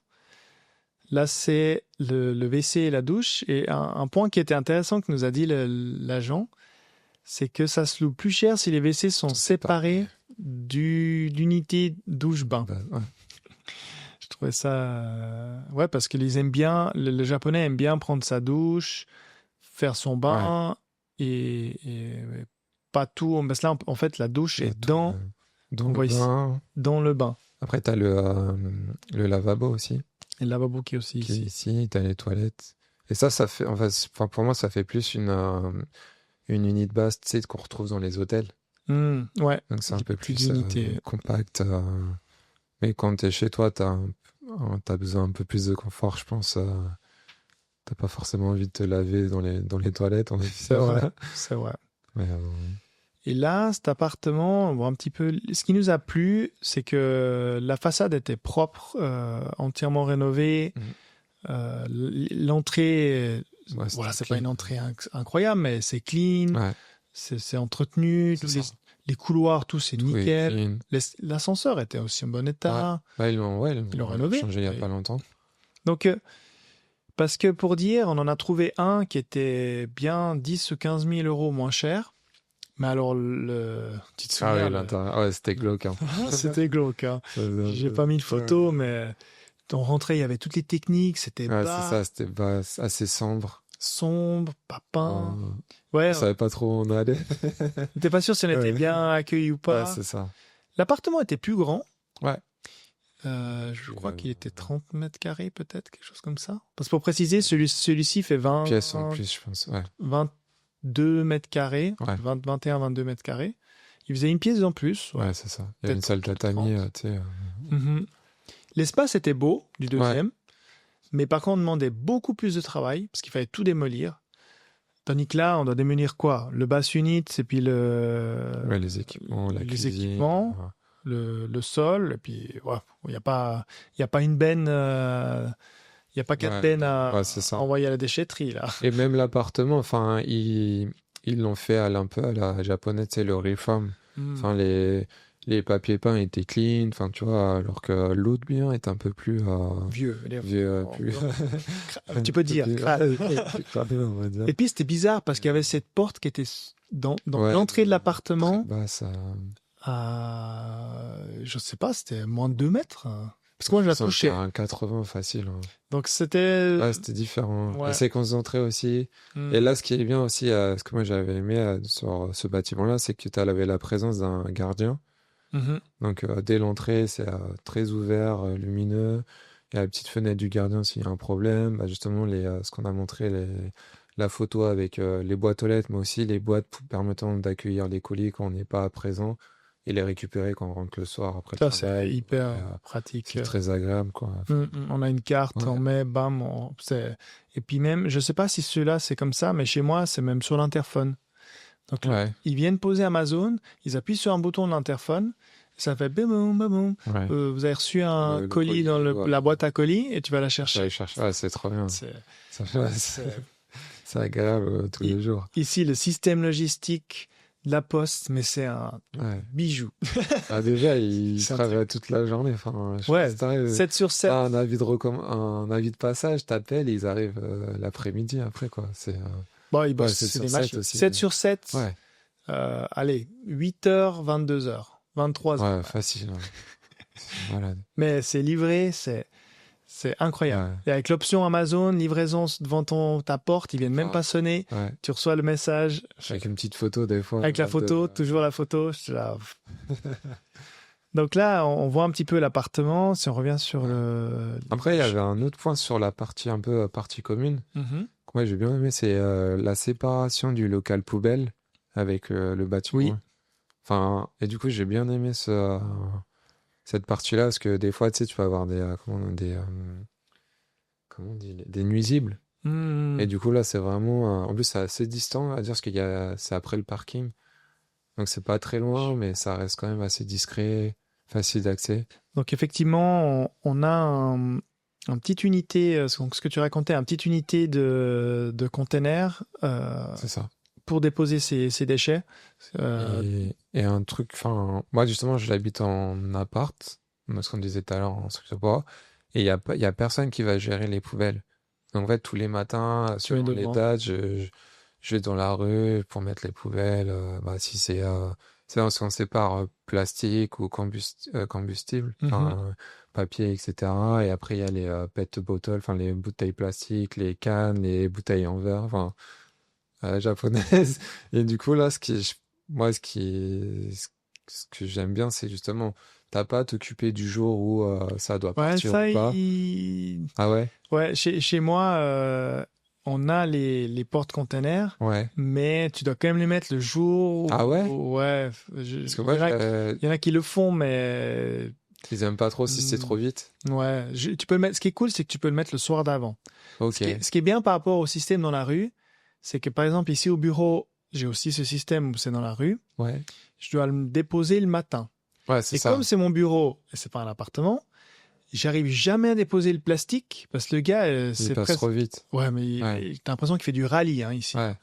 Là, c'est le WC et la douche. Et un point qui était intéressant que nous a dit l'agent, c'est que ça se loue plus cher si les WC sont séparés d'unité douche-bain. Ouais. Je trouvais ça... Ouais, parce que les aiment bien, le Japonais aime bien prendre sa douche, faire son bain, et pas tout. Parce que là, en fait, la douche est dans le bain. Dans le bain. Après, tu as le lavabo aussi. Et le lavabo qui est aussi ici. Tu as les toilettes. Et ça fait... Enfin, pour moi, ça fait plus une unité basse, tu sais, qu'on retrouve dans les hôtels. Ouais. Donc, c'est un peu plus compact. Mais quand tu es chez toi, tu as besoin un peu plus de confort, je pense. T'as pas forcément envie de te laver dans les toilettes. C'est vrai. C'est vrai. Mais, Et là, cet appartement, on voit un petit peu... Ce qui nous a plu, c'est que la façade était propre, entièrement rénovée. L'entrée... voilà, c'est pas une entrée incroyable, mais c'est clean, c'est entretenu, les couloirs, tout c'est nickel. L'ascenseur était aussi en bon état. Ils l'ont rénové. Changé il y a pas longtemps. Donc, parce que pour dire, on en a trouvé un qui était bien 10 ou 15 000 euros moins cher. Mais alors, tu te souviens, l'intérieur, c'était glauque. Hein. C'était glauque. Hein. J'ai pas mis de photo, mais on rentrait, il y avait toutes les techniques, c'était bas. C'est ça, c'était bas, assez sombre. Sombre, pas peint. On savait pas trop où on allait. T'es pas sûr si on était bien accueilli ou pas. Ouais, c'est ça. L'appartement était plus grand. Ouais. Je crois qu'il était 30 mètres carrés, peut-être, quelque chose comme ça. Parce que pour préciser, celui-ci fait 20... pièces en plus, je pense, 22 mètres carrés, 21, 22 mètres carrés. Il faisait une pièce en plus. Ouais, c'est ça. Il y a une salle tatami, tu sais. L'espace était beau, du deuxième. Mais par contre, on demandait beaucoup plus de travail, parce qu'il fallait tout démolir. Tandis que là, on doit démolir quoi? Le bass unit, et puis les équipements, la cuisine. Le sol, et puis il n'y a pas une benne... Il n'y a pas 4 bennes à envoyer à la déchetterie, là. Et même l'appartement, enfin, ils l'ont fait un peu à la japonaise, tu sais, le reform. Enfin, les papiers peints étaient clean, enfin, tu vois, alors que l'autre bien est un peu plus... vieux. Plus... tu peux dire. Et puis, c'était bizarre, parce qu'il y avait cette porte qui était dans l'entrée de l'appartement. Je sais pas, c'était moins de 2 mètres. Parce que moi, je la touchais. C'était un 80 facile. Hein. Donc, c'était... c'était différent. La séquence d'entrée aussi. Et là, ce qui est bien aussi, ce que moi, j'avais aimé sur ce bâtiment-là, c'est que tu avais la présence d'un gardien. Donc, dès l'entrée, c'est très ouvert, lumineux. Il y a la petite fenêtre du gardien s'il y a un problème. Justement, ce qu'on a montré, la photo avec les boîtes aux lettres, mais aussi les boîtes permettant d'accueillir les colis quand on n'est pas présent. Et les récupérer quand on rentre le soir après. Ça, c'est hyper pratique. C'est très agréable, quoi. On a une carte, on met, bam. Et puis même, je sais pas si ceux-là, c'est comme ça, mais chez moi, c'est même sur l'interphone. Donc, ils viennent poser Amazon, ils appuient sur un bouton de l'interphone, Ça fait boum, boum, boum. Ouais. Vous avez reçu un Le colis colis, dans ouais. la boîte à colis et tu vas la chercher. J'allais chercher. Ouais, c'est trop bien. C'est- Ça fait- ouais, c'est agréable tous les jours. Ici, le système logistique de la Poste, mais c'est un Ouais. bijou. Déjà, il C'est un travaille toute la journée. Enfin, je sais Ouais, pas si t'arrives. 7 sur 7. T'as un avis un avis de passage, t'appelles et ils arrivent l'après-midi après, quoi. C'est Bon, ils bossent, 7 c'est sur des 7 machines. aussi. 7 sur 7. Ouais, Allez, 8h, 22h, 23h. ouais, facile. Ouais. C'est malade. Mais c'est livré, c'est incroyable. Ouais, Et avec l'option Amazon, livraison devant ta porte, ils viennent même Ah. pas sonner. ouais. Tu reçois le message Avec une petite photo des fois. avec la photo, toujours la photo. Je suis là. Donc là, on voit un petit peu l'appartement. Si on revient sur le. Après, il y avait un autre point sur la partie un peu partie commune. Mhm. Que moi, j'ai bien aimé, c'est la séparation du local poubelle avec le bâtiment. Oui. Enfin, et du coup, j'ai bien aimé cette partie-là parce que des fois, tu sais, tu peux avoir comment on dit, des nuisibles. Mhm. Et du coup, là, c'est vraiment. En plus, c'est assez distant à dire parce c'est après le parking. Donc, c'est pas très loin, mais ça reste quand même assez discret, facile d'accès. Donc effectivement, on a un petite unité, ce que tu racontais, un petite unité de container C'est ça. pour déposer ses déchets. Et un truc, enfin, moi, justement, je l'habite en appart, ce qu'on disait tout à l'heure, en truc de bois, et il y a personne qui va gérer les poubelles. Donc, en fait, tous les matins, Tu es selon les devant. dates, je vais dans la rue pour mettre les poubelles. Si c'est on sépare plastique ou combustible, enfin, papier, etc. Et après, il y a les pet bottles, enfin, les bouteilles plastiques, les cannes, les bouteilles en verre, enfin, japonaises. Et du coup, là, moi, ce que j'aime bien, c'est justement, t'as pas à t'occuper du jour où ça doit Ouais, partir ça, ou pas. Ah ouais? ouais, chez moi, on a les portes-containers, Ouais. mais tu dois quand même les mettre le jour. Ah ouais? Ouais. Parce que moi, Il y en a qui le font, mais ils aiment pas trop si c'est trop vite. ouais. Tu peux le mettre. Ce qui est cool, c'est que tu peux le mettre le soir d'avant. Ok. Ce qui est bien par rapport au système dans la rue, c'est que par exemple ici au bureau, j'ai aussi ce système où c'est dans la rue. Ouais. Je dois le déposer le matin. Ouais, c'est Et ça. comme c'est mon bureau et c'est pas un appartement, j'arrive jamais à déposer le plastique parce que le gars, Il c'est passe presque. trop vite. Ouais, mais Ouais. t'as l'impression qu'il fait du rallye ici. Ouais.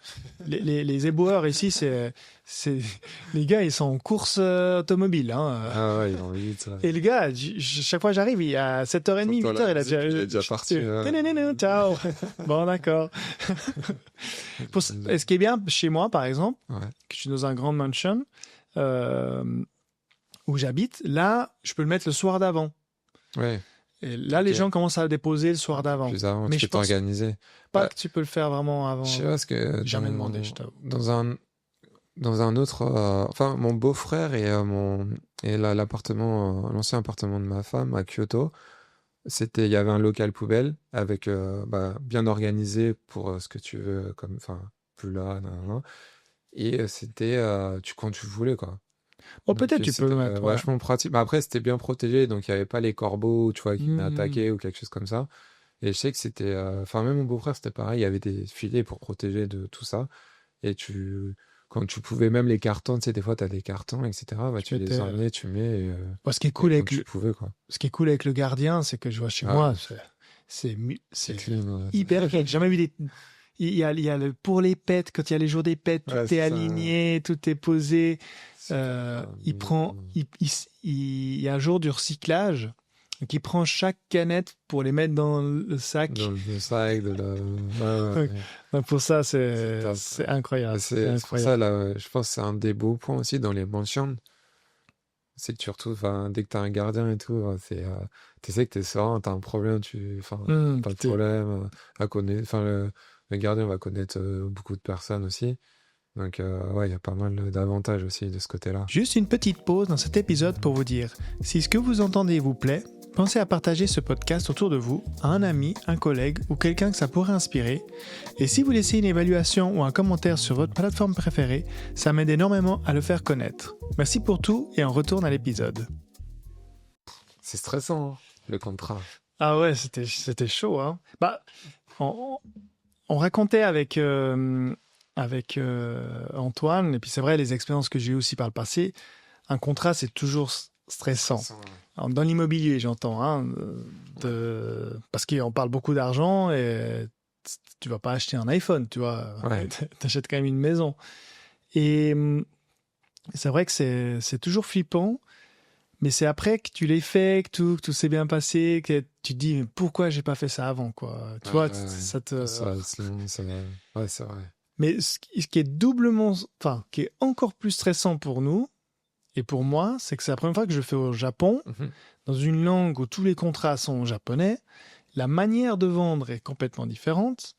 Les éboueurs ici, c'est les gars, ils sont en course automobile. Ah ouais, ils vont vite. Ouais. Et le gars, chaque fois que j'arrive, il a 7h30, 8h, il est déjà parti. Ciao. Bon, d'accord. Et ce qui est bien chez moi, par exemple, Ouais. que je suis dans un grand mansion où j'habite, là, je peux le mettre le soir d'avant. Ouais. Et là, les gens commencent à le déposer le soir d'avant. Plus avant, Mais tu je peux pense t'organiser. pas que tu peux le faire vraiment avant. Je sais pas, parce que Jamais demandé, je t'avoue. dans un autre, enfin, mon beau-frère et l'ancien appartement de ma femme à Kyoto, il y avait un local poubelle avec, bien organisé pour ce que tu veux, comme, enfin, plus là, nan. Et c'était, quand tu voulais, quoi. Bon, Donc, peut-être tu peux le c'était mettre. Ouais. vachement pratique. Mais après, c'était bien protégé, donc il n'y avait pas les corbeaux, tu vois, qui venaient Mhm. attaquer ou quelque chose comme ça. Et je sais que c'était, enfin, même mon beau-frère, c'était pareil, il y avait des filets pour protéger de tout ça. Et quand tu pouvais, même les cartons, tu sais, des fois, tu as des cartons, etc., tu les mettais, emmenais, tu mets, Bon, ce qui est cool avec tu pouvais, quoi. ce qui est cool avec le gardien, c'est que je vois chez Ah. moi, c'est clean, ouais. hyper clean. J'ai jamais vu des. Il y a pour les pets, quand il y a les jours des pets, tout Ouais, est c'est ça. aligné, tout est posé. Il y a un jour du recyclage. Donc, il prend chaque canette pour les mettre dans le sac. Dans le sac, ouais. Donc, pour ça, C'est top. c'est incroyable. C'est pour ça, là, je pense que c'est un des beaux points aussi dans les mansions. C'est que tu retrouves, enfin, dès que t'as un gardien et tout, tu sais que t'es serein, t'as un problème, pas de problème, le gardien va connaître beaucoup de personnes aussi. Donc, ouais, il y a pas mal d'avantages aussi de ce côté-là. Juste une petite pause dans cet épisode pour vous dire, si ce que vous entendez vous plaît, pensez à partager ce podcast autour de vous, à un ami, un collègue ou quelqu'un que ça pourrait inspirer. Et si vous laissez une évaluation ou un commentaire sur votre plateforme préférée, ça m'aide énormément à le faire connaître. Merci pour tout et on retourne à l'épisode. C'est stressant, hein, le contrat. Ah ouais, c'était chaud. Hein. Bah, on racontait avec Antoine, et puis c'est vrai, les expériences que j'ai eues aussi par le passé, un contrat, c'est toujours stressant. Stressant, ouais. Alors, dans l'immobilier, j'entends, hein, parce qu'on parle beaucoup d'argent et tu vas pas acheter un iPhone, tu vois. Ouais. T'achètes quand même une maison. Et c'est vrai que c'est toujours flippant, mais c'est après que tu l'as fait, que tout s'est bien passé, que tu te dis, mais pourquoi j'ai pas fait ça avant, quoi. Tu vois, ça te... Ouais, c'est vrai. Mais ce qui est enfin, qui est encore plus stressant pour nous, et pour moi, c'est que c'est la première fois que je fais au Japon, dans une langue où tous les contrats sont en japonais. La manière de vendre est complètement différente.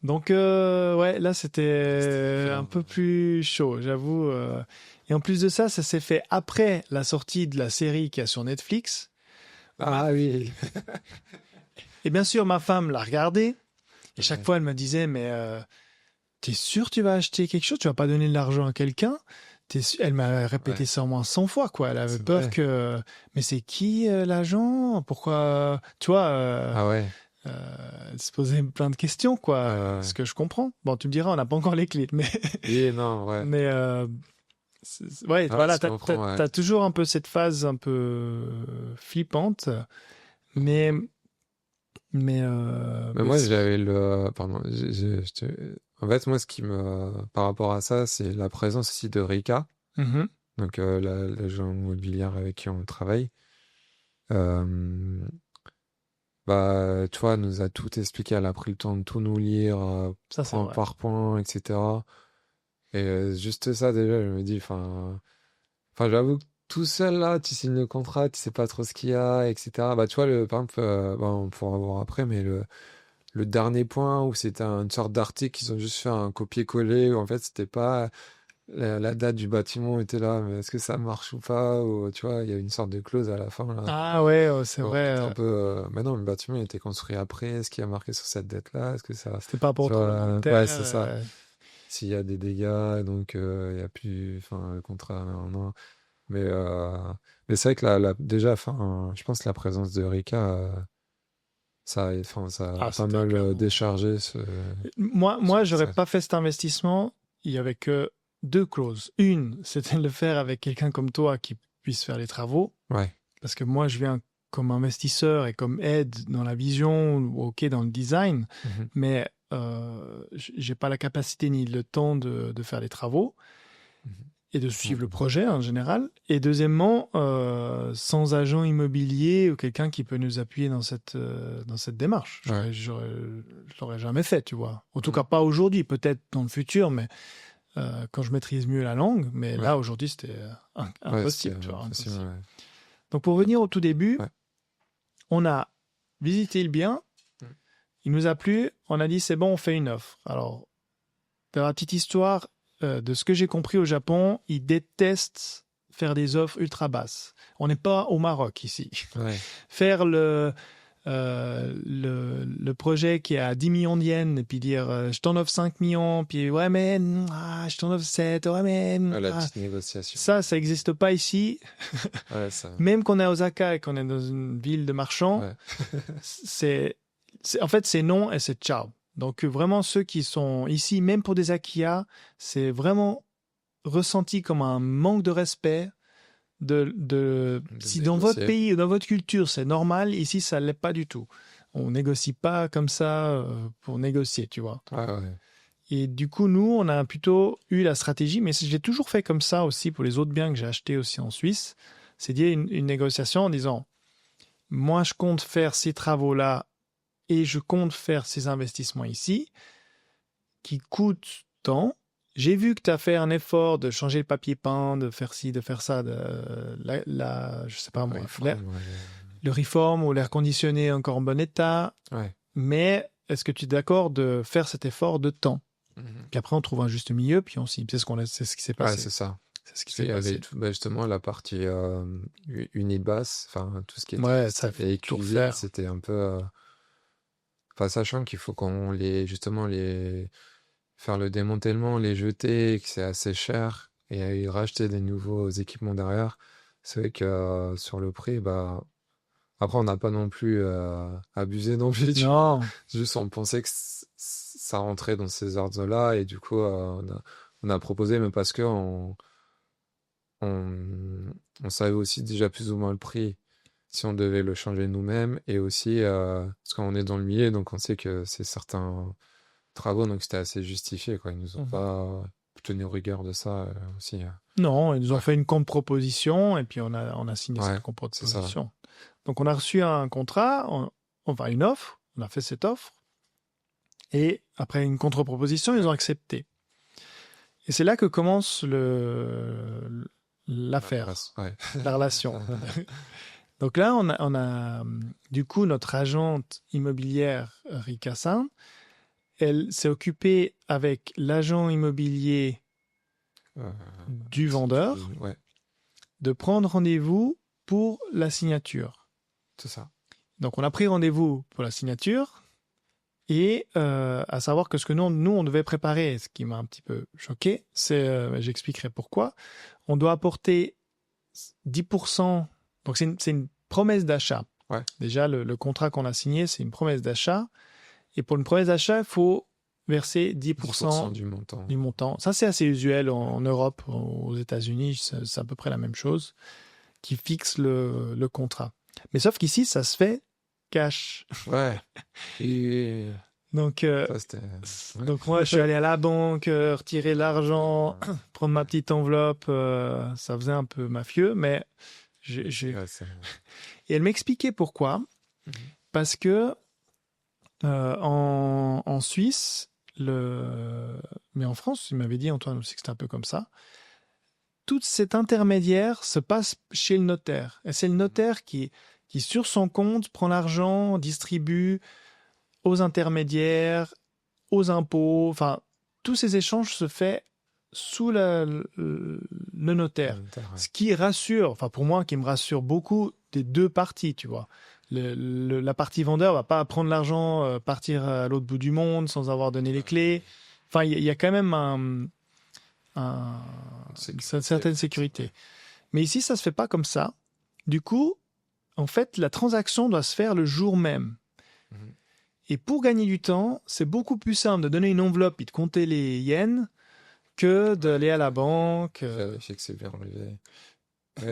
Donc, ouais, là, c'était un peu plus chaud, j'avoue. Et en plus de ça, ça s'est fait après la sortie de la série qu'il y a sur Netflix. Ah oui. Et bien sûr, ma femme l'a regardé. Et chaque fois, elle me disait, mais t'es sûr que tu vas acheter quelque chose? Tu vas pas donner de l'argent à quelqu'un? Elle m'a répété ça au moins 100 fois, quoi. Elle avait peur que... Mais c'est qui l'agent? Pourquoi... Tu vois... Ah ouais. se poser plein de questions, quoi. Ce que je comprends. Bon, tu me diras, on n'a pas encore les clés, mais... Oui, non, ouais. Mais... ouais, voilà, t'as toujours un peu cette phase un peu flippante, mais moi, j'avais pardon, en fait, moi, par rapport à ça, c'est la présence aussi de Rika, donc l'agent immobilière avec qui on travaille. Bah, tu vois, elle nous a tout expliqué, elle a pris le temps de tout nous lire, point par point, etc. Et juste ça, déjà, je me dis, enfin, j'avoue que tout seul, là, tu signes le contrat, tu sais pas trop ce qu'il y a, etc. Bah, tu vois, par exemple, on pourra voir après, mais le dernier point où c'était une sorte d'article, ils ont juste fait un copier-coller, où en fait, c'était pas la date du bâtiment était là, mais est-ce que ça marche ou pas, ou tu vois, il y a une sorte de clause à la fin, là. Ah ouais, c'est vrai. Un peu, mais non, le bâtiment il était construit après, est-ce qu'il y a marqué sur cette dette-là, est-ce que ça... C'était pas pour trop long terme. Ouais, c'est ça. S'il y a des dégâts, donc il y a plus, enfin, le contrat, non. Mais c'est vrai que déjà, enfin, je pense que la présence de Rika, ça a pas mal déchargé Moi, j'aurais pas fait cet investissement. Il y avait que deux clauses. Une, c'était de le faire avec quelqu'un comme toi qui puisse faire les travaux. Ouais. Parce que moi, je viens comme investisseur et comme aide dans la vision, ok, dans le design, mais j'ai pas la capacité ni le temps de faire les travaux et de suivre le projet en général. Et deuxièmement, sans agent immobilier ou quelqu'un qui peut nous appuyer dans cette démarche. Je l'aurais jamais fait, tu vois. En tout cas, pas aujourd'hui, peut-être dans le futur, mais quand je maîtrise mieux la langue. Mais là, aujourd'hui, c'était impossible. Tu vois, impossible. Ouais. Donc, pour revenir au tout début, on a visité le bien. Il nous a plu. On a dit, c'est bon, on fait une offre. Alors, dans la petite histoire, de ce que j'ai compris au Japon, ils détestent faire des offres ultra basses. On n'est pas au Maroc ici. Ouais. Faire le projet qui est à 10 millions de yens et puis dire je t'en offre 5 millions, puis ouais mais je t'en offre 7, ouais mais... la petite négociation. Ça n'existe pas ici. Ouais, ça. Même qu'on est à Osaka et qu'on est dans une ville de marchands, en fait c'est non et c'est ciao. Donc vraiment ceux qui sont ici, même pour des Akiya, c'est vraiment ressenti comme un manque de respect. Si dans votre pays, dans votre culture, c'est normal, ici ça l'est pas du tout. On négocie pas comme ça pour négocier, tu vois. Ah ouais. Et du coup, nous, on a plutôt eu la stratégie, mais j'ai toujours fait comme ça aussi pour les autres biens que j'ai achetés aussi en Suisse. C'est dire une négociation en disant, moi je compte faire ces travaux-là et je compte faire ces investissements ici qui coûtent tant. J'ai vu que tu as fait un effort de changer le papier peint, de faire ci, de faire ça, je sais pas moi, le reform ou l'air conditionné encore en bon état. Ouais. Mais est-ce que tu es d'accord de faire cet effort de temps? Puis après, on trouve un juste milieu, puis on s'y... C'est ce qui s'est passé. Ouais, c'est ça. C'est ce qui s'est passé. Justement, la partie unibasse, enfin, tout ce qui était ça fait tout cuisine, c'était un peu... Enfin, sachant qu'il faut faire le démantèlement, les jeter, que c'est assez cher, et racheter des nouveaux équipements derrière, c'est vrai que sur le prix, bah... Après, on n'a pas non plus abusé non plus. Non. Juste, on pensait que ça rentrait dans ces ordres-là, et du coup, on a proposé, mais parce que on savait aussi déjà plus ou moins le prix si on devait le changer nous-mêmes et aussi parce qu'on est dans le milieu, donc on sait que c'est certains travaux, donc c'était assez justifié, quoi. Ils nous ont pas tenu rigueur de ça aussi. Non, ils nous ont Ouais. fait une contre-proposition et puis on a signé Ouais, cette c'est ça. contre-proposition. Donc on a reçu un contrat, enfin une offre, on a fait cette offre et après une contre-proposition, ils ont accepté. Et c'est là que commence l'affaire, Ouais. la relation. Donc là, on a du coup notre agente immobilière Rika San, elle s'est occupée avec l'agent immobilier du vendeur Ouais, de prendre rendez-vous pour la signature. c'est ça. Donc on a pris rendez-vous pour la signature et à savoir que ce que nous on devait préparer, ce qui m'a un petit peu choqué, c'est, j'expliquerai pourquoi, on doit apporter 10%, donc c'est une promesse d'achat. Ouais. Déjà le contrat qu'on a signé, c'est une promesse d'achat et pour une promesse d'achat, il faut verser 10% du montant. du montant. Ça, c'est assez usuel en Europe, aux États-Unis, c'est à peu près la même chose, qui fixe le contrat. Mais sauf qu'ici, ça se fait cash. Ouais. Et Donc, ça, c'était... Ouais. donc moi, je suis allé à la banque, retirer l'argent, prendre ma petite enveloppe. Ça faisait un peu mafieux, mais Ouais, c'est... Et elle m'expliquait pourquoi. Parce que en Suisse, mais en France, il m'avait dit, Antoine aussi, que c'était un peu comme ça. Tout cet intermédiaire se passe chez le notaire. Et c'est le notaire qui, sur son compte, prend l'argent, distribue aux intermédiaires, aux impôts. Enfin, tous ces échanges se font sous le notaire. Ouais. Ce qui rassure, enfin pour moi, qui me rassure beaucoup des deux parties, tu vois. La partie vendeur va pas prendre l'argent, partir à l'autre bout du monde sans avoir donné les clés. Enfin, il y a quand même une certaine sécurité. Mais ici, ça se fait pas comme ça. Du coup, en fait, la transaction doit se faire le jour même. Et pour gagner du temps, c'est beaucoup plus simple de donner une enveloppe et de compter les yens que d'aller à la banque. Vérifier que c'est bien enlevé.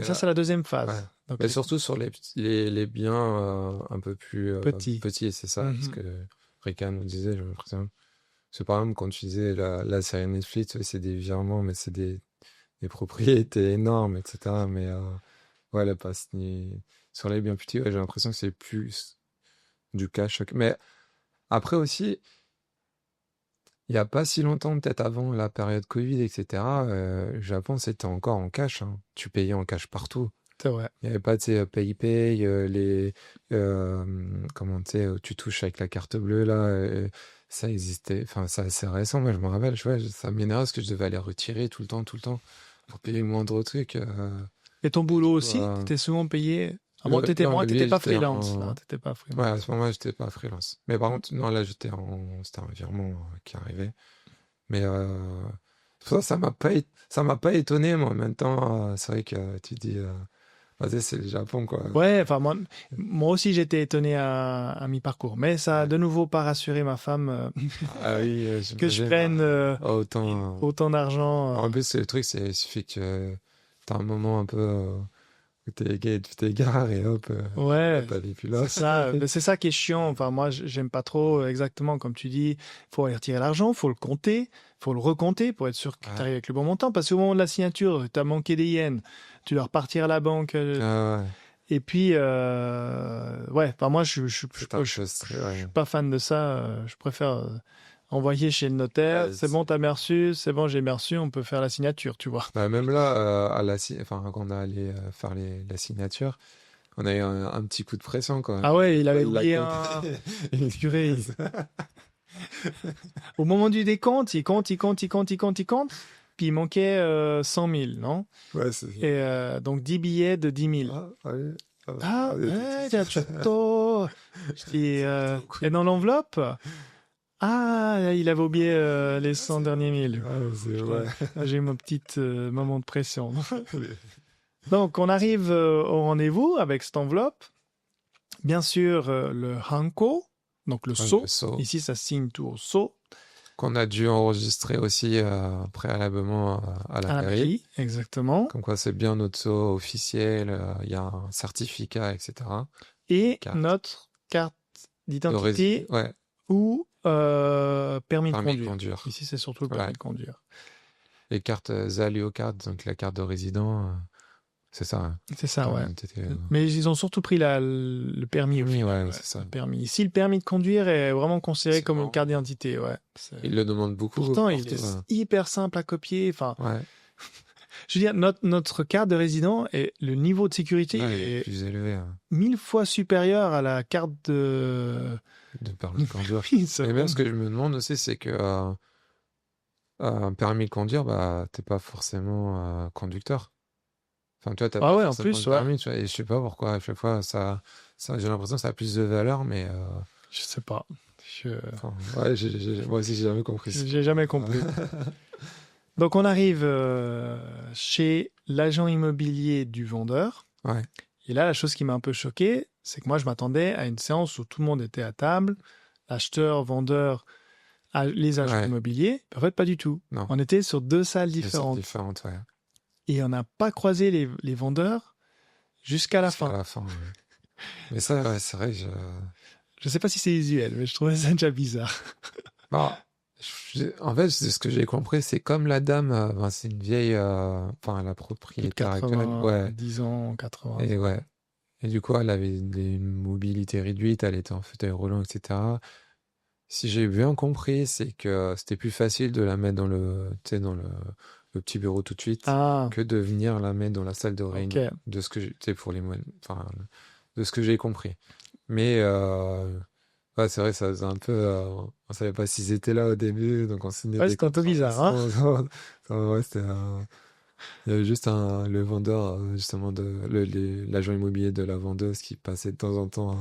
Ça, c'est la deuxième phase. Ouais. Donc, Mais surtout sur les biens un peu plus petits, c'est ça. Parce que Rika nous disait, j'ai l'impression. C'est par exemple, quand tu disais la série Netflix, ouais, c'est des virements, mais c'est des propriétés énormes, etc. Mais ouais, la passe sur les biens petits, ouais, j'ai l'impression que c'est plus du cash. Mais après aussi, il n'y a pas si longtemps, peut-être avant la période Covid, etc., le Japon, c'était encore en cash. Hein. Tu payais en cash partout. c'est vrai. Il n'y avait pas, tu sais, PayPay, comment tu sais, tu touches avec la carte bleue, là, ça existait. Enfin, c'est assez récent, moi, je me rappelle, ça m'énerve parce que je devais aller retirer tout le temps, pour payer le moindre truc. Et ton boulot aussi, Ouais. tu étais souvent payé. Non, t'étais lui, pas j'étais freelance. en- Là, t'étais pas Ouais, freelance. à ce moment-là, j'étais pas freelance. Mais par contre, non, là, c'était un virement qui arrivait. Mais ça m'a pas étonné, mais en même temps, c'est vrai que tu dis, vas-y, c'est le Japon, quoi. Ouais, enfin, moi aussi, j'étais étonné à mi-parcours. Mais ça a de nouveau pas rassuré ma femme Ah oui, que je j'imagine. prenne Autant. d'argent. En plus, le truc, il suffit que t'as un moment un peu où tu t'égares et hop, Ouais, t'as les plus là. c'est ça qui est chiant. Enfin, moi, j'aime pas trop exactement comme tu dis. Faut aller retirer l'argent, faut le compter, faut le recompter pour être sûr que tu arrives avec le bon montant. Parce qu'au moment de la signature, tu as manqué des yens, tu dois repartir à la banque. Ah ouais. Et puis, ouais, enfin, moi, je suis pas fan de ça. Je préfère envoyer chez le notaire. C'est bon, t'as bien reçu. C'est bon, j'ai bien reçu. On peut faire la signature, tu vois. Bah, même là, quand on a allé faire la signature, on a eu un petit coup de pression, quoi. Ah ouais, il avait Il l'a oublié compté. un purée. Au moment du décompte, il compte. Puis il manquait 100 000, non? Ouais, c'est... Et donc 10 billets de 10 000. ouais. Ah, ouais, t'as tutto. Je dis, et dans l'enveloppe? Ah, il avait oublié les 100 derniers mille. c'est vrai. J'ai eu mon petit moment de pression. Donc, on arrive au rendez-vous avec cette enveloppe. Bien sûr, le hanko, donc le sceau. Le sceau. Ici, ça signe tout au sceau. Qu'on a dû enregistrer aussi préalablement à la à la mairie. mairie, exactement. Comme quoi c'est bien notre sceau officiel, il y a un certificat, etc. Et Carte notre carte de d'identité ouais, ou permis de permis de conduire. conduire. Ici, c'est surtout le Voilà. permis de conduire. Les cartes Zaleo Card, donc la carte de résident, c'est ça. Hein. C'est ça, ouais. T'étais, Mais ils ont surtout pris le permis. oui, ouais, Ouais, c'est ça. le permis. Ici, le permis de conduire est vraiment considéré C'est comme une marrant. carte d'identité. Ouais. Ils le demandent beaucoup Pourtant, il partout. est hyper simple à copier. Enfin, Ouais, je veux dire, notre carte de résident et le niveau de sécurité là, il est est plus élevé 1000 fois supérieur à la carte de permis de conduire. Oui, ça Et va. même ce que je me demande aussi, c'est que un permis de conduire, bah, t'es pas forcément conducteur. Enfin, toi, t'as Ah pas ouais, en forcément plus, le ouais. permis, tu vois, et je sais pas pourquoi, à chaque fois, j'ai l'impression que ça a plus de valeur, mais Je sais pas. enfin, ouais, moi aussi, j'ai jamais compris ça. J'ai jamais compris. Donc, on arrive chez l'agent immobilier du vendeur. Ouais, Et là, la chose qui m'a un peu choqué, c'est que moi, je m'attendais à une séance où tout le monde était à table, acheteur, vendeur, les agents ouais, immobiliers. En fait, pas du tout. non, On était sur deux salles c'est différentes. différentes, ouais. Et on n'a pas croisé les vendeurs jusqu'à la Jusqu'à fin. la fin, ouais. Mais ça, ouais, c'est vrai, Je sais pas si c'est usuel, mais je trouvais ça déjà bizarre. bah, en fait, ce que j'ai compris, c'est comme la dame, ben, c'est une vieille, enfin, la Plus de propriétaire actuelle, ouais, 10 ans, 80 et ans. ouais. Et du coup, elle avait une mobilité réduite, elle était en fauteuil roulant, etc. Si j'ai bien compris, c'est que c'était plus facile de la mettre dans tu sais, dans le petit bureau tout de suite Ah, que de venir la mettre dans la salle de ok. réunion. De ce que tu sais, pour les moines, enfin, de ce que j'ai compris. Mais ouais, c'est vrai, ça faisait un peu, on savait pas s'ils étaient là au début, donc on signait Ouais, des c'était un peu contrats. bizarre, hein. Ouais, il y avait juste le vendeur, justement, l'agent immobilier de la vendeuse qui passait de temps en temps. Ouais,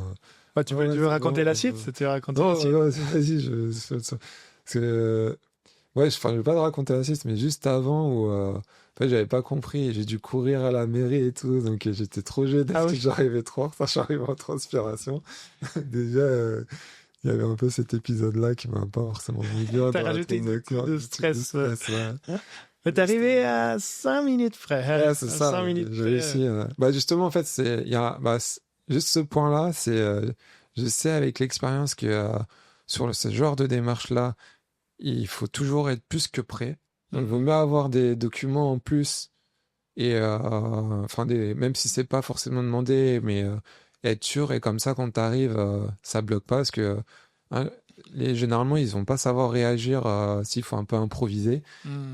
Ouais, tu veux c'est raconter bon. la suite? Tu veux raconter la Non, suite? non, vas-y, parce que, ouais, je vais pas de raconter la suite, mais juste avant où, en fait, j'avais pas compris, et j'ai dû courir à la mairie et tout, donc j'étais trop gêné Ah parce que oui. j'arrivais trop en retard, j'arrivais en transpiration. Déjà, il y avait un peu cet épisode-là qui m'a pas forcément mis bien T'as dans la rajouté une conducteur, de un petit peu de stress. stress, ouais. Mais t'es arrivé à 5 minutes, frère. Ouais, c'est À ça, 5 minutes j'ai près. réussi. Bah, justement, en fait, juste ce point-là, je sais avec l'expérience que sur ce genre de démarche-là, il faut toujours être plus que prêt. Donc, il vaut mieux avoir des documents en plus et enfin même si c'est pas forcément demandé, mais être sûr et comme ça quand t'arrives, ça bloque pas parce que hein, généralement ils vont pas savoir réagir s'il faut un peu improviser.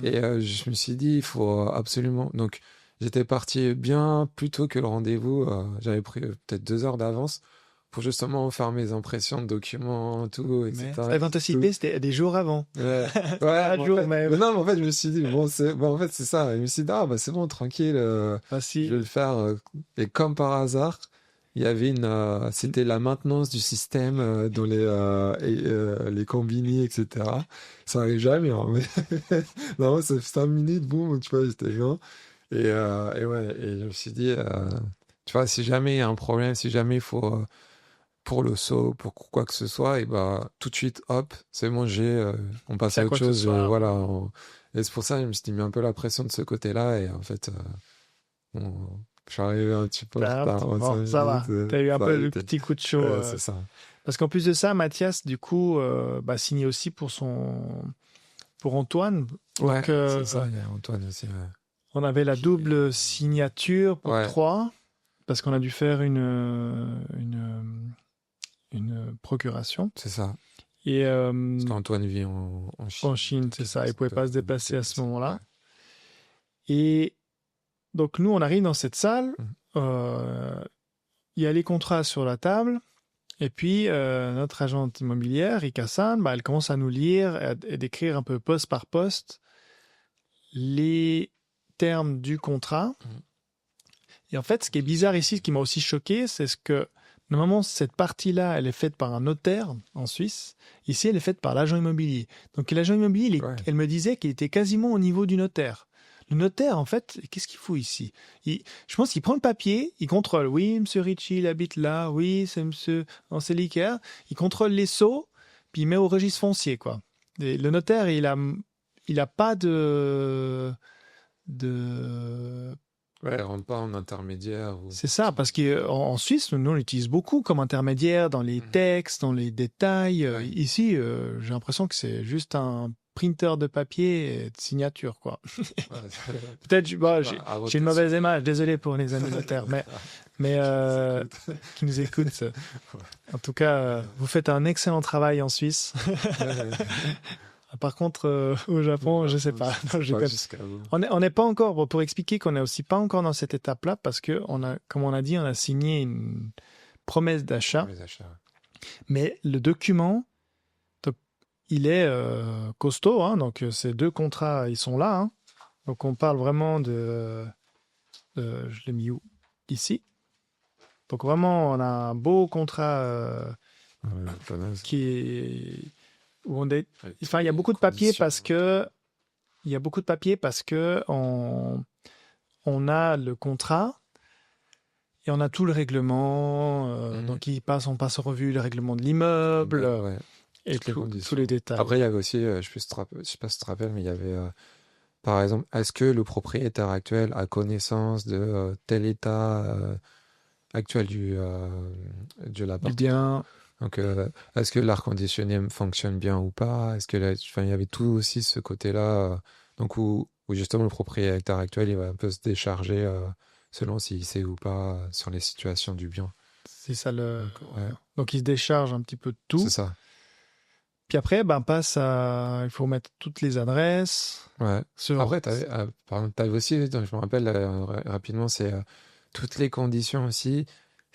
Et je me suis dit il faut absolument. Donc j'étais parti bien plus tôt que le rendez-vous. J'avais pris peut-être 2 heures d'avance pour justement faire mes impressions de documents, tout, Mais etc. t'avais anticipé, c'était des jours avant. Ouais, Pas de jour même. mais non, mais en fait, je me suis dit, bon, en fait, c'est ça. Je me suis dit, ah, bah, c'est bon, tranquille, je vais Facile. le faire. Et comme par hasard, il y avait c'était la maintenance du système dans les combini, etc. Ça arrive jamais, hein, mais non, ça fait 5 minutes, boum, tu vois, j'étais bien. Et ouais, et je me suis dit, tu vois, si jamais il y a un problème, si jamais il faut, pour le saut, pour quoi que ce soit, et bah tout de suite, hop, c'est bon, on passe C'est à à autre quoi que ce chose. soit. Voilà. Et c'est pour ça que je me suis mis un peu la pression de ce côté-là. Et en fait, bon, je suis arrivé un petit peu en retard. En 5 Bon, ça va. minutes, T'as eu un ça a peu le été. petit coup de chaud. C'est ça. Parce qu'en plus de ça, Mathias, du coup, signait aussi pour Antoine. Ouais, Donc, c'est ça. Il y a Antoine aussi. Ouais. on avait la double signature pour Ouais. 3, parce qu'on a dû faire une procuration. C'est ça. Et Parce qu'Antoine vit en Chine. en Chine, c'est ça. Il ne pouvait pas se déplacer à ce moment-là. Ouais. Et donc, nous, on arrive dans cette salle. Mhm. Il y a les contrats sur la table. Et puis, notre agente immobilière, Rika San, elle commence à nous lire et d'écrire un peu poste par poste les termes du contrat. Mhm. Et en fait, ce qui est bizarre ici, ce qui m'a aussi choqué, c'est ce que normalement, cette partie-là, elle est faite par un notaire en Suisse. Ici, elle est faite par l'agent immobilier. Donc, l'agent immobilier, Ouais. elle me disait qu'il était quasiment au niveau du notaire. Le notaire, en fait, qu'est-ce qu'il fout ici? Je pense qu'il prend le papier, il contrôle. Oui, monsieur Ricci, il habite là. Oui, c'est monsieur Anseliker. Il contrôle les sceaux, puis il met au registre foncier, quoi. Et le notaire, il a pas de Ouais, elle rentre pas en intermédiaire. C'est ça, parce qu'en Suisse, nous, on l'utilise beaucoup comme intermédiaire dans les textes, dans les détails. Ouais. Ici, j'ai l'impression que c'est juste un printer de papier et de signature, quoi. Peut-être, j'ai une mauvaise image, désolé pour les amis notaires, mais qui nous écoutent. En tout cas, vous faites un excellent travail en Suisse. Par contre, au Japon, je sais pas. On n'est pas encore, pour expliquer qu'on n'est aussi pas encore dans cette étape-là, parce que comme on a dit, on a signé une promesse d'achat. Mais le document, il est costaud, hein, donc ces 2 contrats, ils sont là. Hein. Donc on parle vraiment je l'ai mis où? Ici. Donc vraiment, on a un beau contrat qui est... Enfin, il y a beaucoup de papier parce que on a le contrat et on a tout le règlement. Donc on passe en revue le règlement de l'immeuble et tous les détails. Après, il y avait aussi, je sais pas si tu te rappelles, mais il y avait, par exemple, est-ce que le propriétaire actuel a connaissance de tel état actuel de l'appart? Du bien. Donc, est-ce que l'air conditionné fonctionne bien ou pas? Est-ce que il y avait tout aussi ce côté-là, donc où justement le propriétaire actuel il va un peu se décharger selon s'il sait ou pas sur les situations du bien. C'est ça donc il se décharge un petit peu de tout. C'est ça. Puis après, il faut mettre toutes les adresses. Ouais. Après, t'avais aussi, je me rappelle rapidement, c'est toutes les conditions aussi.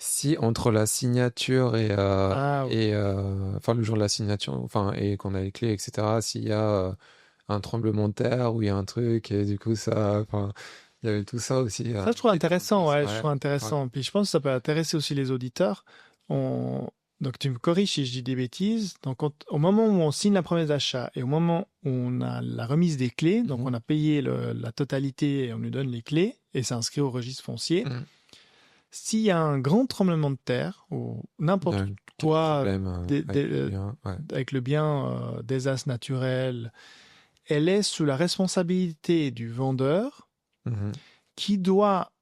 Si entre la signature et enfin le jour de la signature, enfin et qu'on a les clés, etc. S'il y a un tremblement de terre ou il y a un truc et du coup enfin il y avait tout ça aussi. Ça je trouve intéressant, je trouve intéressant. Puis je pense que ça peut intéresser aussi les auditeurs. Donc tu me corriges si je dis des bêtises. Donc au moment où on signe la promesse d'achat et au moment où on a la remise des clés, donc on a payé la totalité et on nous donne les clés et c'est inscrit au registre foncier. S'il y a un grand tremblement de terre ou n'importe quoi avec le bien, désastre naturel, elle est sous la responsabilité du vendeur qui doit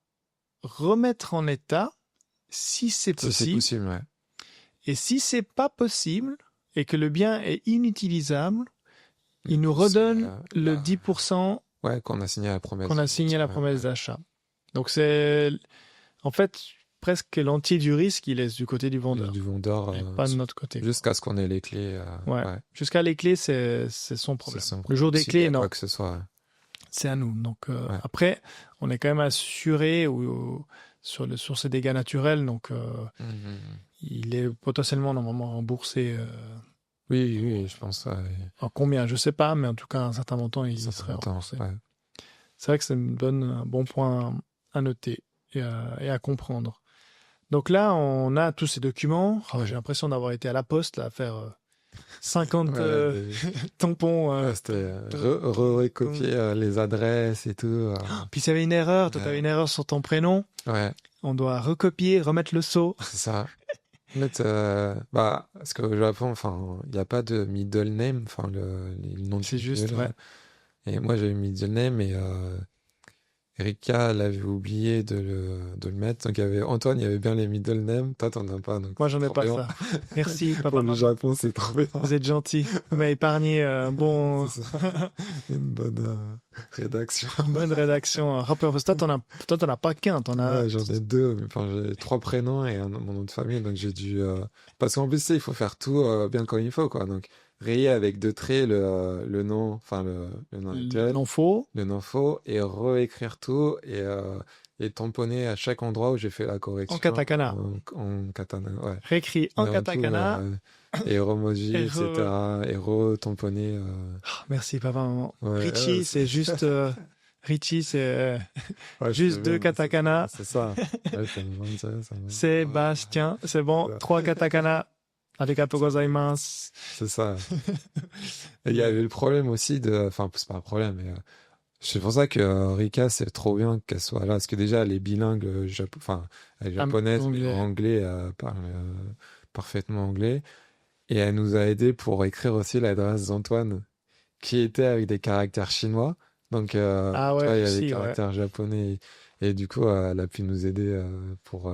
remettre en état si c'est possible. Si c'est possible, ouais. Et si c'est pas possible et que le bien est inutilisable, il nous redonne le 10% qu'on a signé la promesse. Qu'on a signé la promesse d'achat. Donc c'est en fait presque l'entier du risque, il est du côté du vendeur. Du vendeur, pas de notre côté. Jusqu'à ce qu'on ait les clés. Jusqu'à les cles, c'est son problème. Le jour des clés, non. Quoi que ce soit. C'est à nous. Donc après, on est quand même assuré sur ces dégâts naturels, donc il est potentiellement normalement remboursé. Oui, je pense. En combien, je sais pas, mais en tout cas un certain montant, il serait remboursé. C'est vrai que c'est un bon point à noter et à comprendre. Donc là, on a tous ces documents. J'ai l'impression d'avoir été à la poste là, à faire 50 tampons. C'était recopier les adresses et tout. Puis s'il y avait une erreur, toi, tu avais une erreur sur ton prénom. Ouais. On doit recopier, remettre le sceau. C'est ça. En fait, parce qu'au Japon, il n'y a pas de middle name, le nom. C'est juste, Et moi, j'ai eu middle name et Rika l'avait oublié de le mettre. Donc, Antoine, il y avait bien les middle names. Toi, t'en as pas. Donc moi, j'en ai pas ça. Merci, papa. Pour le Japon, c'est trop bien. Vous êtes gentil. Vous m'avez épargné un bon... Une bonne rédaction. Une bonne rédaction. Toi, t'en as pas qu'un. J'en ai 2. J'ai 3 prénoms et mon nom de famille. Donc, j'ai dû... Parce qu'en plus, il faut faire tout bien comme il faut, quoi. Donc, rayer avec 2 traits le nom, le nom actuel. Le nom faux. Et réécrire tout et tamponner à chaque endroit où j'ai fait la correction. En katakana. En katakana, ouais. Réécrit en katakana. Et emoji, etc. Et re-tamponner. Merci, papa, maman. Richie, c'est juste... Richie, c'est juste 2 katakana. C'est ça. Sébastien, c'est bon. 3 katakana. Arigatou gozaimasu. C'est ça. Et il y avait le problème aussi c'est pas un problème, mais c'est pour ça que Rika, c'est trop bien qu'elle soit là. Parce que déjà, elle est bilingue, elle est japonaise, mais anglais, elle parle parfaitement anglais. Et elle nous a aidé pour écrire aussi l'adresse d'Antoine. qui était avec des caractères chinois. Donc, Ah tu ouais, vois, il y a des aussi, ouais. caractères japonais. Et du coup, elle a pu nous aider pour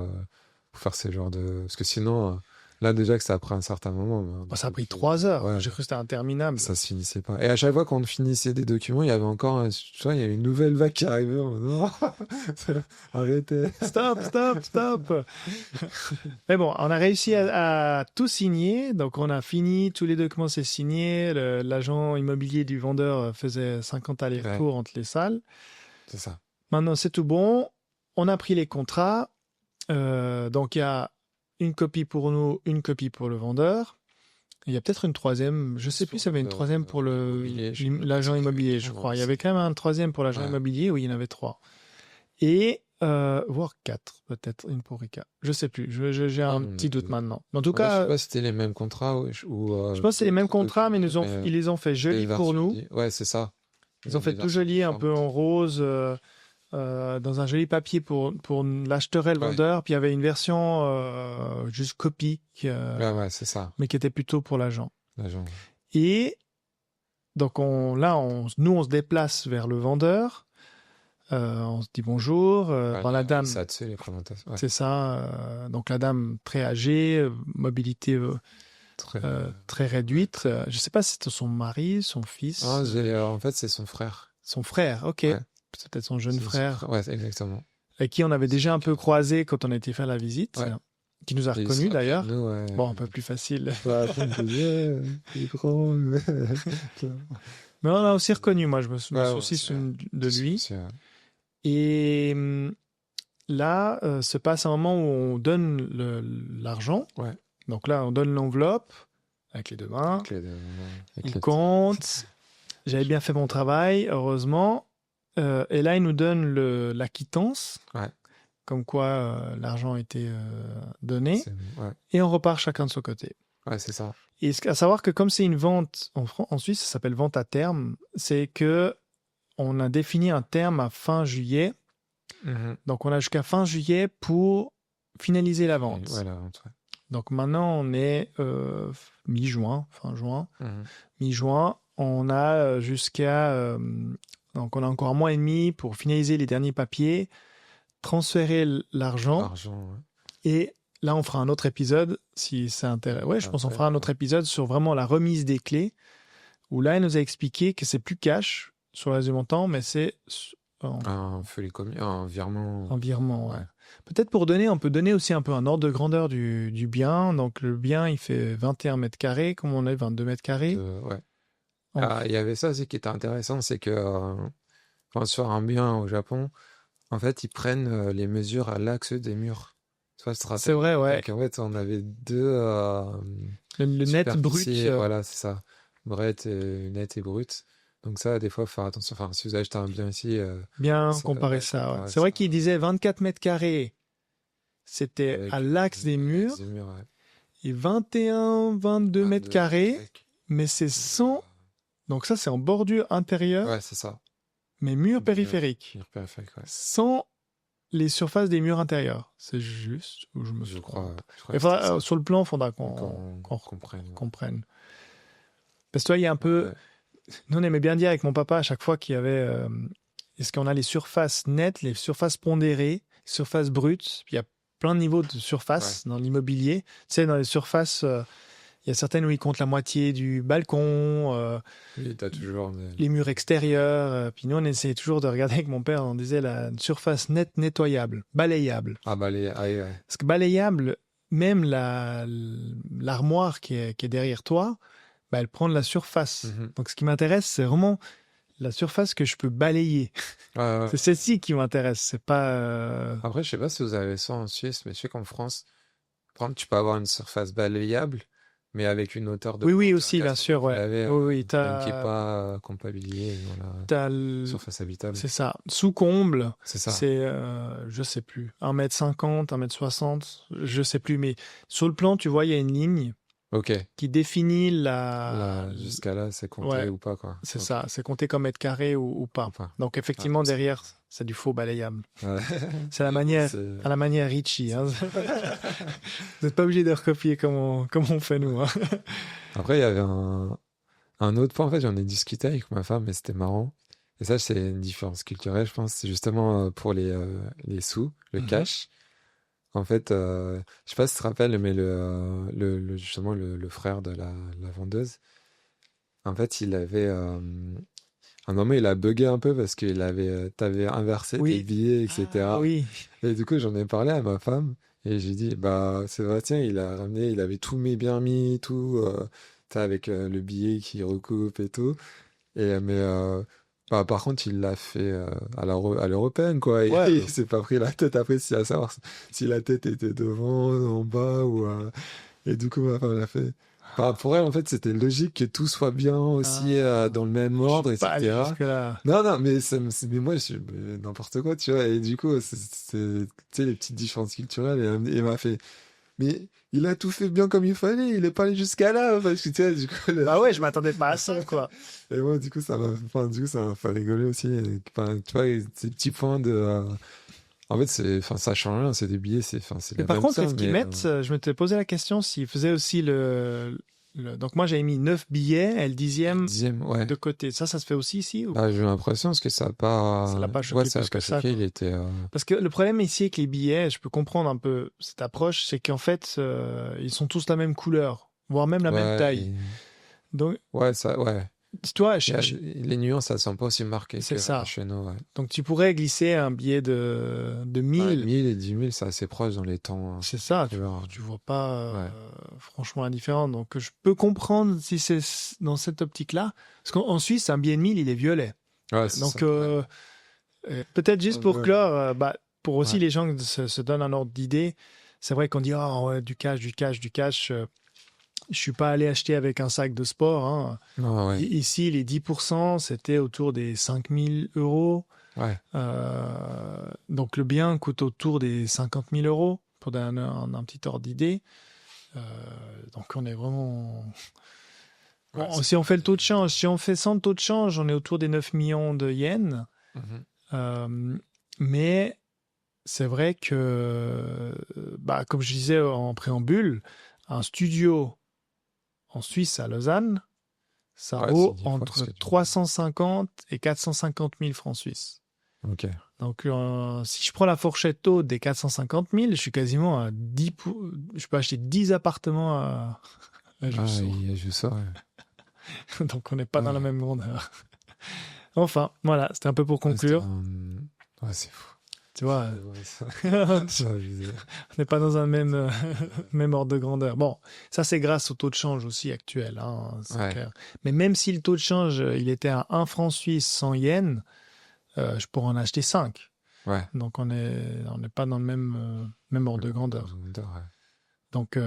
faire ces genres de... Parce que sinon, là, déjà que ça a pris un certain moment. Mais Bah, ça a beaucoup pris plus- 3 heures. Ouais, J'ai cru que c'était interminable. ça se finissait pas. Et à chaque fois qu'on finissait des documents, il y avait encore, tu vois, il y avait une nouvelle vague qui arrivait. On disait, non, arrêtez. Stop, stop, stop. Mais bon, on a réussi à tout signer. Donc, on a fini. Tous les documents, c'est signé. L'agent immobilier du vendeur faisait 50 allers-retours entre les salles. C'est ça. Maintenant, c'est tout bon. On a pris les contrats. Donc, il y a une copie pour nous, une copie pour le vendeur. Il y a peut-être une troisième. Je sais plus s'il y avait une troisième pour l'agent immobilier, je crois. Il y avait quand même un troisième pour l'agent immobilier. Oui, il y en avait 3. Et voire 4, peut-être, une pour Rika. Je sais plus. J'ai un petit doute maintenant. Mais en tout cas, je sais pas si c'était les mêmes contrats ou je pense que c'est les mêmes contrats, mais ils les ont fait jolis pour nous. Ouais, c'est ça. Ils ont fait tout joli, un peu en rose, dans un joli papier pour l'acheteur et le vendeur. Puis il y avait une version juste copie, ouais, c'est ça. mais qui était plutôt pour l'agent. L'agent. Et donc nous, on se déplace vers le vendeur. On se dit bonjour. La dame, ça dessus, les présentations. Ouais. c'est ça. Donc la dame très âgée, mobilité très réduite. Je ne sais pas si c'était son mari, son fils. En fait, c'est son frère. Son frère, ok. Ouais. C'est peut-être son jeune frère. Ouais, exactement. Avec qui on avait déjà un peu croisé quand on a été faire la visite. Ouais. Qui nous a reconnus d'ailleurs. Ouais. Bon, un peu plus facile. Mais on a aussi reconnu, moi je me souviens aussi de lui. Et là, se passe un moment où on donne l'argent. Ouais. Donc là, on donne l'enveloppe avec les deux mains. Il compte. J'avais bien fait mon travail, heureusement. Et là, il nous donne la quittance. Ouais. Comme quoi l'argent a été donné. Ouais. Et on repart chacun de son côté. Ouais, c'est ça. Et à savoir que comme c'est une vente en Suisse, ça s'appelle vente à terme, c'est que on a défini un terme à fin juillet. Donc on a jusqu'à fin juillet pour finaliser la vente. Ouais, la vente, ouais. Donc maintenant on est mi-juin, fin juin. Mi-juin, on a jusqu'à... donc on a encore un mois et demi pour finaliser les derniers papiers, transférer l'argent. Ouais. Et là, on fera un autre épisode, si ça intéresse. Ouais, je pense qu'on fera un autre épisode sur vraiment la remise des clés, où là, il nous a expliqué que c'est plus cash sur le reste du montant, mais c'est un virement. Un virement, ouais. Peut-être on peut donner aussi un peu un ordre de grandeur du bien. Donc, le bien, il fait 21 mètres carrés, comme on est 22 mètres carrés. Ouais. Il y avait ça aussi qui était intéressant, c'est que sur un bien au Japon, en fait, ils prennent les mesures à l'axe des murs. C'est vrai, ouais. Donc, en fait, on avait deux... le net brut. Voilà, c'est ça. Net et brut. Donc ça, des fois, il faut faire attention. Enfin, si vous achetez un bien ici... bien comparer ça, ouais. C'est vrai qu'il disait 24 mètres carrés, c'était à l'axe des murs. Ouais. Et 21, 22 mètres carrés, mais c'est 100... Donc ça, c'est en bordure intérieure. Ouais, c'est ça. Mais mur périphérique. Mur périphérique, ouais. Sans les surfaces des murs intérieurs. C'est juste où je crois. Sur le plan, il faudra qu'on comprenne. Parce que toi, il y a un peu... Ouais. Nous, on aimait bien dire avec mon papa à chaque fois qu'il y avait... est-ce qu'on a les surfaces nettes, les surfaces pondérées, les surfaces brutes. Puis il y a plein de niveaux de surface dans l'immobilier. Tu sais, dans les surfaces... il y a certaines où ils comptent la moitié du balcon, oui, t'as toujours les murs extérieurs. Puis nous, on essayait toujours de regarder avec mon père, on disait la surface nette nettoyable, balayable. Ah, ouais. Parce que balayable, même l'armoire qui est derrière toi, elle prend de la surface. Donc ce qui m'intéresse, c'est vraiment la surface que je peux balayer. Ouais. C'est celle-ci qui m'intéresse. C'est pas... Après, je sais pas si vous avez ça en Suisse, mais je sais qu'en France, par exemple, tu peux avoir une surface balayable, mais avec une hauteur de... Oui, aussi, bien sûr, ouais. Oui, t'as... qui n'est pas comptabilisée, voilà. Surface habitable. C'est ça. Sous comble, c'est ça. C'est, je sais plus, 1m50, 1m60, je sais plus, mais sur le plan, tu vois, il y a une ligne qui définit jusqu'à là, c'est compté ou pas, quoi. C'est ça, c'est compté comme mètre carré ou pas. Donc, effectivement, derrière, c'est du faux balayable. Ouais. C'est à la manière Richie. Hein. Vous n'êtes pas obligé de recopier comme on fait nous. Hein. Après, il y avait Un autre point, en fait, j'en ai discuté avec ma femme, mais c'était marrant. Et ça, c'est une différence culturelle, je pense. C'est justement pour les sous, le Mhm. cash. En fait, je sais pas si tu te rappelles, mais justement, le frère de la vendeuse, en fait, un moment, il a bugué un peu parce t'avais inversé tes Oui. billets, Ah etc. oui. Et du coup, j'en ai parlé à ma femme et j'ai dit, bah, c'est vrai, tiens, il avait tous mes bien mis, tout, t'as avec le billet qui recoupe et tout. Bah, par contre, il l'a fait à l'européenne, quoi. Et Ouais. il s'est pas pris la tête après, à savoir si la tête était devant, en bas ou. Et du coup, ma femme l'a fait. Enfin, pour elle, en fait, c'était logique que tout soit bien aussi dans le même Je suis ordre, pas allé etc. jusque-là. Non, non, mais moi, n'importe quoi, tu vois. Et du coup, tu sais, les petites différences culturelles. Et elle m'a fait, mais il a tout fait bien comme il fallait. Il est pas allé jusqu'à là. Parce que, tu sais, du coup, Bah ouais, je m'attendais pas à ça, quoi. et moi, du coup, ça m'a fait rigoler aussi. Et, enfin, tu vois, ces petits points de. En fait, ça change rien. C'est des billets, c'est Mais la par même contre, somme, est-ce qu'ils mais mettent, je m'étais posé la question s'ils faisaient aussi donc moi j'avais mis 9 billets et le le 10e dixième, ouais. de côté. Ça se fait aussi ici ou Bah, j'ai eu l'impression parce que ça a ça l'a pas. pas Ouais, choqué ça a plus pas que ça, choqué. Il quoi. était. Parce que le problème ici avec les billets, je peux comprendre un peu cette approche, c'est qu'en fait, ils sont tous la même couleur, voire même la même Ouais, taille. Donc, ouais, ça, ouais. toi, Les nuances, elles sont pas aussi marquées c'est que ça. chez nous, ouais. Donc tu pourrais glisser un billet de Ouais, 1000. 1000 et 10 000, c'est assez proche dans les temps, hein. C'est ça, Tu vois. tu vois pas Ouais. franchement la différence. Donc je peux comprendre si c'est dans cette optique-là. Parce qu'en Suisse, un billet de 1000, il est violet. Ouais, c'est ça. Donc peut-être juste pour Ouais. clore, pour aussi Ouais. les gens se donnent un ordre d'idée, c'est vrai qu'on dit oh, ouais, du cash, du cash, du cash. Je suis pas allé acheter avec un sac de sport, hein. Non, ouais. Ici, les 10%, c'était autour des 5 000 euros. Ouais. Donc le bien coûte autour des 50 000 euros pour donner un petit ordre d'idée. Euh, donc on est vraiment. Ouais, Bon, si on fait le taux de change, si on fait 100 taux de change, on est autour des 9 millions de yens. Mhm. Euh, mais c'est vrai que, comme je disais en préambule, un studio en Suisse à Lausanne, ça Ouais, c'est vaut 10 fois ce entre que tu dis. 350 et 450 000 francs suisses. Ok. Donc, si je prends la fourchette haute des 450 000, je suis quasiment à 10. Je peux acheter 10 appartements à Ah, Jussot. je sors. Donc, on n'est pas dans la Ouais. même grandeur. Enfin, voilà, c'était un peu pour Ouais, conclure. ouais, c'est fou. Tu vois, C'est vrai, ça. on C'est abusé. n'est pas dans un même, même ordre de grandeur. Bon, ça, c'est grâce au taux de change aussi actuel, hein, c'est Ouais. clair. Mais même si le taux de change, il était à 1 franc suisse 100 yens, je pourrais en acheter 5. Ouais. Donc, on n'est pas dans le même ordre de grandeur. Ouais. Donc,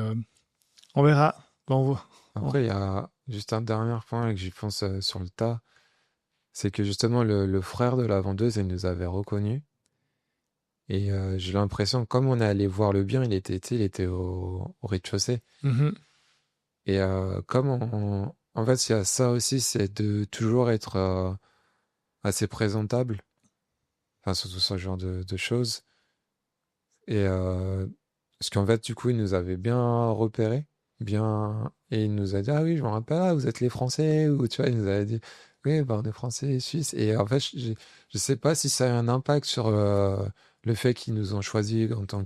on verra. Bon, Après, il y a juste un dernier point que j'y pense sur le tas. C'est que justement, le frère de la vendeuse, elle nous avait reconnus. Et j'ai l'impression, comme on est allé voir le bien, tu sais, il était au rez-de-chaussée. mhm, Et en fait, il y a ça aussi, c'est de toujours être assez présentable. Enfin, surtout ce genre de choses. Et parce qu'en fait, du coup, il nous avait bien repéré, bien, et il nous a dit, ah oui, je me rappelle, ah, vous êtes les Français, ou tu vois, il nous avait dit, oui, bah, on est Français et Suisses. Et en fait, je sais pas si ça a un impact sur le fait qu'ils nous ont choisis en tant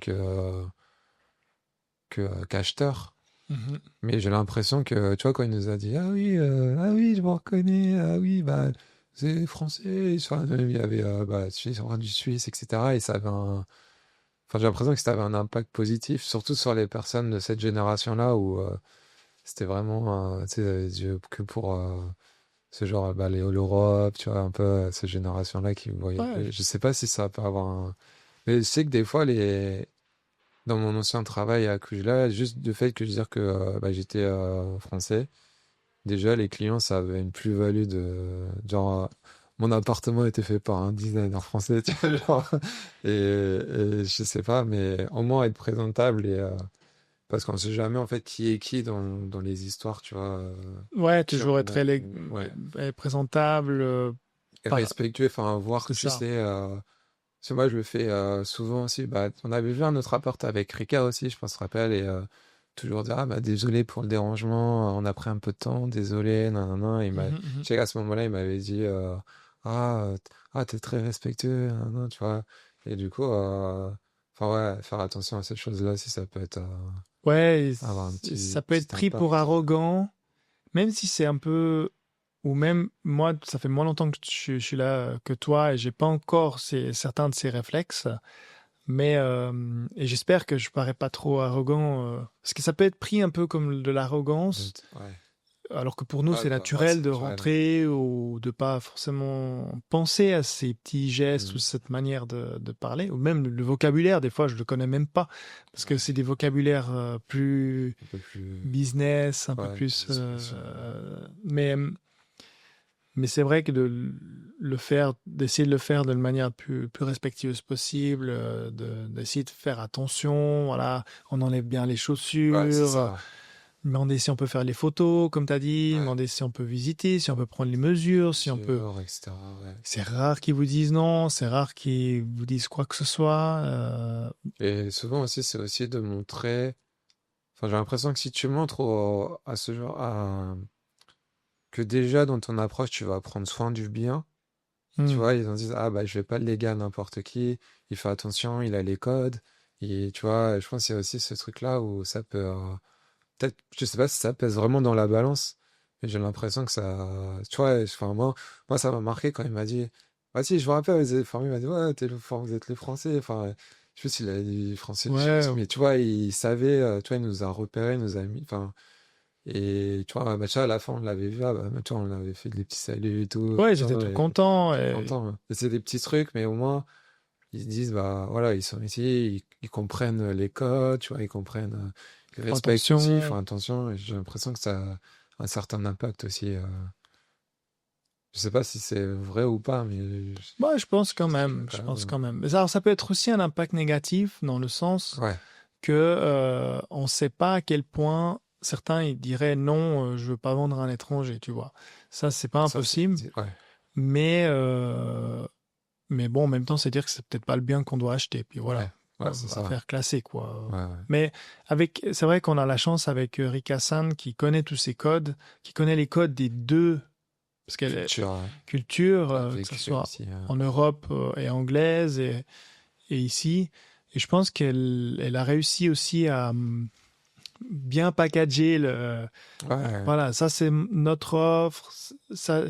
qu'acheteurs. mhm. Mais j'ai l'impression que, tu vois, quand il nous a dit, ah oui, je me reconnais, ah oui, bah, c'est français, il y avait, bah, Suisse, enfin, du Suisse, etc. Et ça avait enfin, j'ai l'impression que ça avait un impact positif, surtout sur les personnes de cette génération-là où c'était vraiment, tu sais, ils avaient les yeux que pour ce genre, bah, l'Europe, tu vois, un peu ces générations-là qui Ouais. voyageaient. Je sais pas si ça peut avoir un. Mais je sais que des fois, dans mon ancien travail à Kujla, juste du fait que je dire que bah, j'étais français, déjà les clients, ça avait une plus-value de genre. Mon appartement était fait par un designer français, tu vois, genre. Et je sais pas, mais au moins être présentable parce qu'on sait jamais en fait qui est qui dans les histoires, tu vois. Ouais, Qui toujours être ouais. présentable. Et Pas, respectueux, enfin, voir, c'est tu ça. sais. Parce que moi, je le fais souvent aussi. Bah, on avait vu un autre appart avec Rika aussi, je pense, tu te rappelles. Et toujours dire, ah, bah, désolé pour le dérangement, on a pris un peu de temps, désolé, nanana. Je sais qu'à ce moment-là, il m'avait dit, ah, t'es très respectueux, nanana, tu vois. Et du coup, enfin, ouais, faire attention à ces choses-là, si ça peut être, Ouais, avoir un ça peut être petit pris pour impact. arrogant, même si c'est un peu, ou même moi, ça fait moins longtemps que je suis là que toi et j'ai pas encore certains de ces réflexes. Mais et j'espère que je parais pas trop arrogant, parce que ça peut être pris un peu comme de l'arrogance, Ouais. alors que pour nous Ouais, c'est bah, ouais, naturel c'est de naturel. rentrer ou de pas forcément penser à ces petits gestes ou Mm. cette manière de parler, ou même le vocabulaire. Des fois, je le connais même pas parce que Ouais. c'est des vocabulaires plus Un peu plus, business, un peu ouais, plus. des expressions. Mais c'est vrai que le faire, d'essayer de le faire de la manière plus respectueuse possible, d'essayer de faire attention, voilà, on enlève bien les Ouais, c'est chaussures, ça. demander si on peut faire les photos, comme tu as dit, Ouais. demander si on peut visiter, si on peut prendre les mesures, si on peut. Mesures, etc. Ouais. C'est rare qu'ils vous disent non, c'est rare qu'ils vous disent quoi que ce soit. Et souvent aussi, c'est aussi de montrer. Enfin, j'ai l'impression que si tu montres à ce genre, que déjà dans ton approche, tu vas prendre soin du bien, tu hmm, vois, ils en disent, ah bah, je vais pas le léguer à n'importe qui, il fait attention, il a les codes. Et tu vois, je pense qu'il y a aussi ce truc-là où ça peut. Peut-être, je sais pas si ça pèse vraiment dans la balance, mais j'ai l'impression que ça. Tu vois, enfin, moi, ça m'a marqué quand il m'a dit. Ah si, je me rappelle, enfin, il m'a dit, ouais, vous êtes les Français. Enfin, je sais pas s'il a dit français, je sais ouais, plus, mais tu vois, il savait, tu vois, il nous a repérés, il nous a mis. Enfin, et tu vois, bah, tu vois, à la fin, on l'avait vu, ah, bah, tu vois, on avait fait des petits saluts et tout, ouais, tu j'étais vois, tout et content. j'étais Et content, hein. Et c'est des petits trucs, mais au moins, ils se disent, bah voilà, ils sont ici, ils comprennent les codes, tu vois, ils comprennent, ils font respectent aussi, ils attention. font attention, et j'ai l'impression que ça a un certain impact aussi. Je sais pas si c'est vrai ou pas, mais Bah, je pense quand je trouve même, quand je même. pense quand même. Mais alors, ça peut être aussi un impact négatif dans le sens Ouais, que on ne sait pas à quel point certains ils diraient non, je veux pas vendre à un étranger, tu vois. Ça, c'est pas ça c'est. impossible, Ouais, mais mais bon, en même temps, c'est dire que c'est peut-être pas le bien qu'on doit acheter. Puis voilà, ouais, ouais, c'est ça. affaire classée quoi. Ouais, ouais. Mais c'est vrai qu'on a la chance avec Rika San qui connaît tous ces codes, qui connaît les codes des deux, parce qu'elle est Culture, culture, elle a que ce vécu soit aussi. en Europe et anglaise et ici. Et je pense elle a réussi aussi à bien packager Ouais, voilà, ça c'est notre offre. Ça,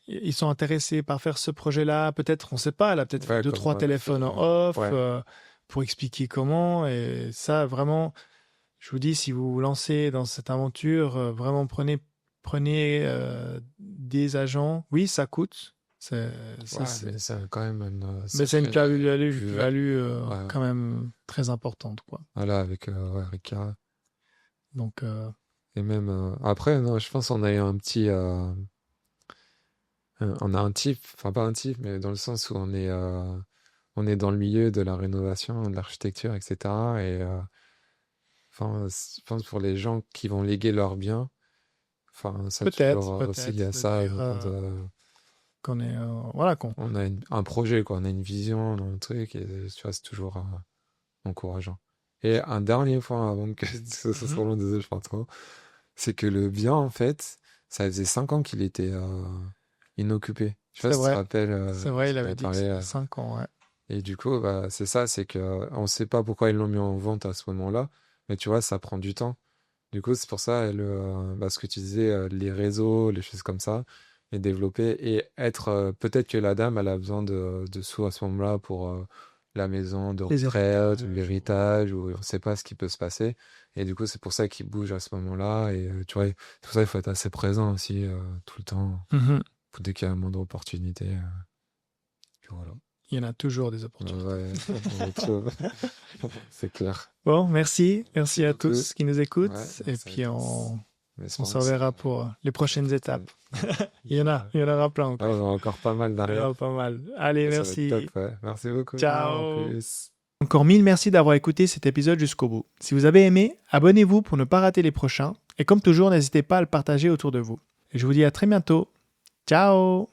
ils sont intéressés par faire ce projet-là. Peut-être, on ne sait pas, elle a peut-être fait ouais, deux, comme trois on a fait. téléphones en off Ouais, pour expliquer comment. Et ça, vraiment, je vous dis, si vous vous lancez dans cette aventure, vraiment prenez des agents. Oui, ça coûte. Ça, ouais, mais c'est quand même une mais c'est une sacrée plus-value, plus-value. Ouais, ouais. quand même très importante, quoi. Voilà, avec ouais, Ricard. Donc, Et même après, non, je pense qu'on a eu un petit. On a un type, enfin pas un type, mais dans le sens où on est dans le milieu de la rénovation, de l'architecture, etc. Et enfin, je pense pour les gens qui vont léguer leurs biens, enfin, ça toujours aussi, il y a peut-être de ça, dire quand qu'on est, voilà, qu'on. on a un projet, quoi, on a une vision, on a un truc, et tu vois, c'est toujours encourageant. Et un dernier point avant que ce Mhm. soit long, désolé, je parle trop, c'est que le bien, en fait, ça faisait 5 ans qu'il était inoccupé. Je sais pas C'est si tu te vrai, rappelles, c'est vrai, tu il avait m'avais dit que parlé. c'était 5 ans, ouais. Et du coup, bah, c'est ça, c'est que on sait pas pourquoi ils l'ont mis en vente à ce moment-là, mais tu vois, ça prend du temps. Du coup, c'est pour ça, bah, ce que tu disais, les réseaux, les choses comme ça, les développer et être, peut-être que la dame, elle a besoin de sous à ce moment-là pour la maison de Les retraite ou héritages. l'héritage, ou on sait pas ce qui peut se passer. Et du coup, c'est pour ça qu'ils bougent à ce moment-là. Et tu vois, c'est pour ça il faut être assez présent aussi tout le temps, Mhm. dès qu'il y a un moindre opportunité. Puis voilà. Il y en a toujours des opportunités. Ouais, on trouve. C'est clair. Bon, merci. Merci Merci à beaucoup. tous qui nous écoutent. Ouais, Et merci à puis, tous. En on espérant se que ça reverra pour les prochaines s'écouter. étapes. Ouais, Il y en aura plein ah, on encore. a encore pas mal Il y en aura derrière. pas mal. Allez, Et ça va être top, merci. ouais. Merci beaucoup. En Ciao. plus. Encore mille merci d'avoir écouté cet épisode jusqu'au bout. Si vous avez aimé, abonnez-vous pour ne pas rater les prochains. Et comme toujours, n'hésitez pas à le partager autour de vous. Et je vous dis à très bientôt. Ciao.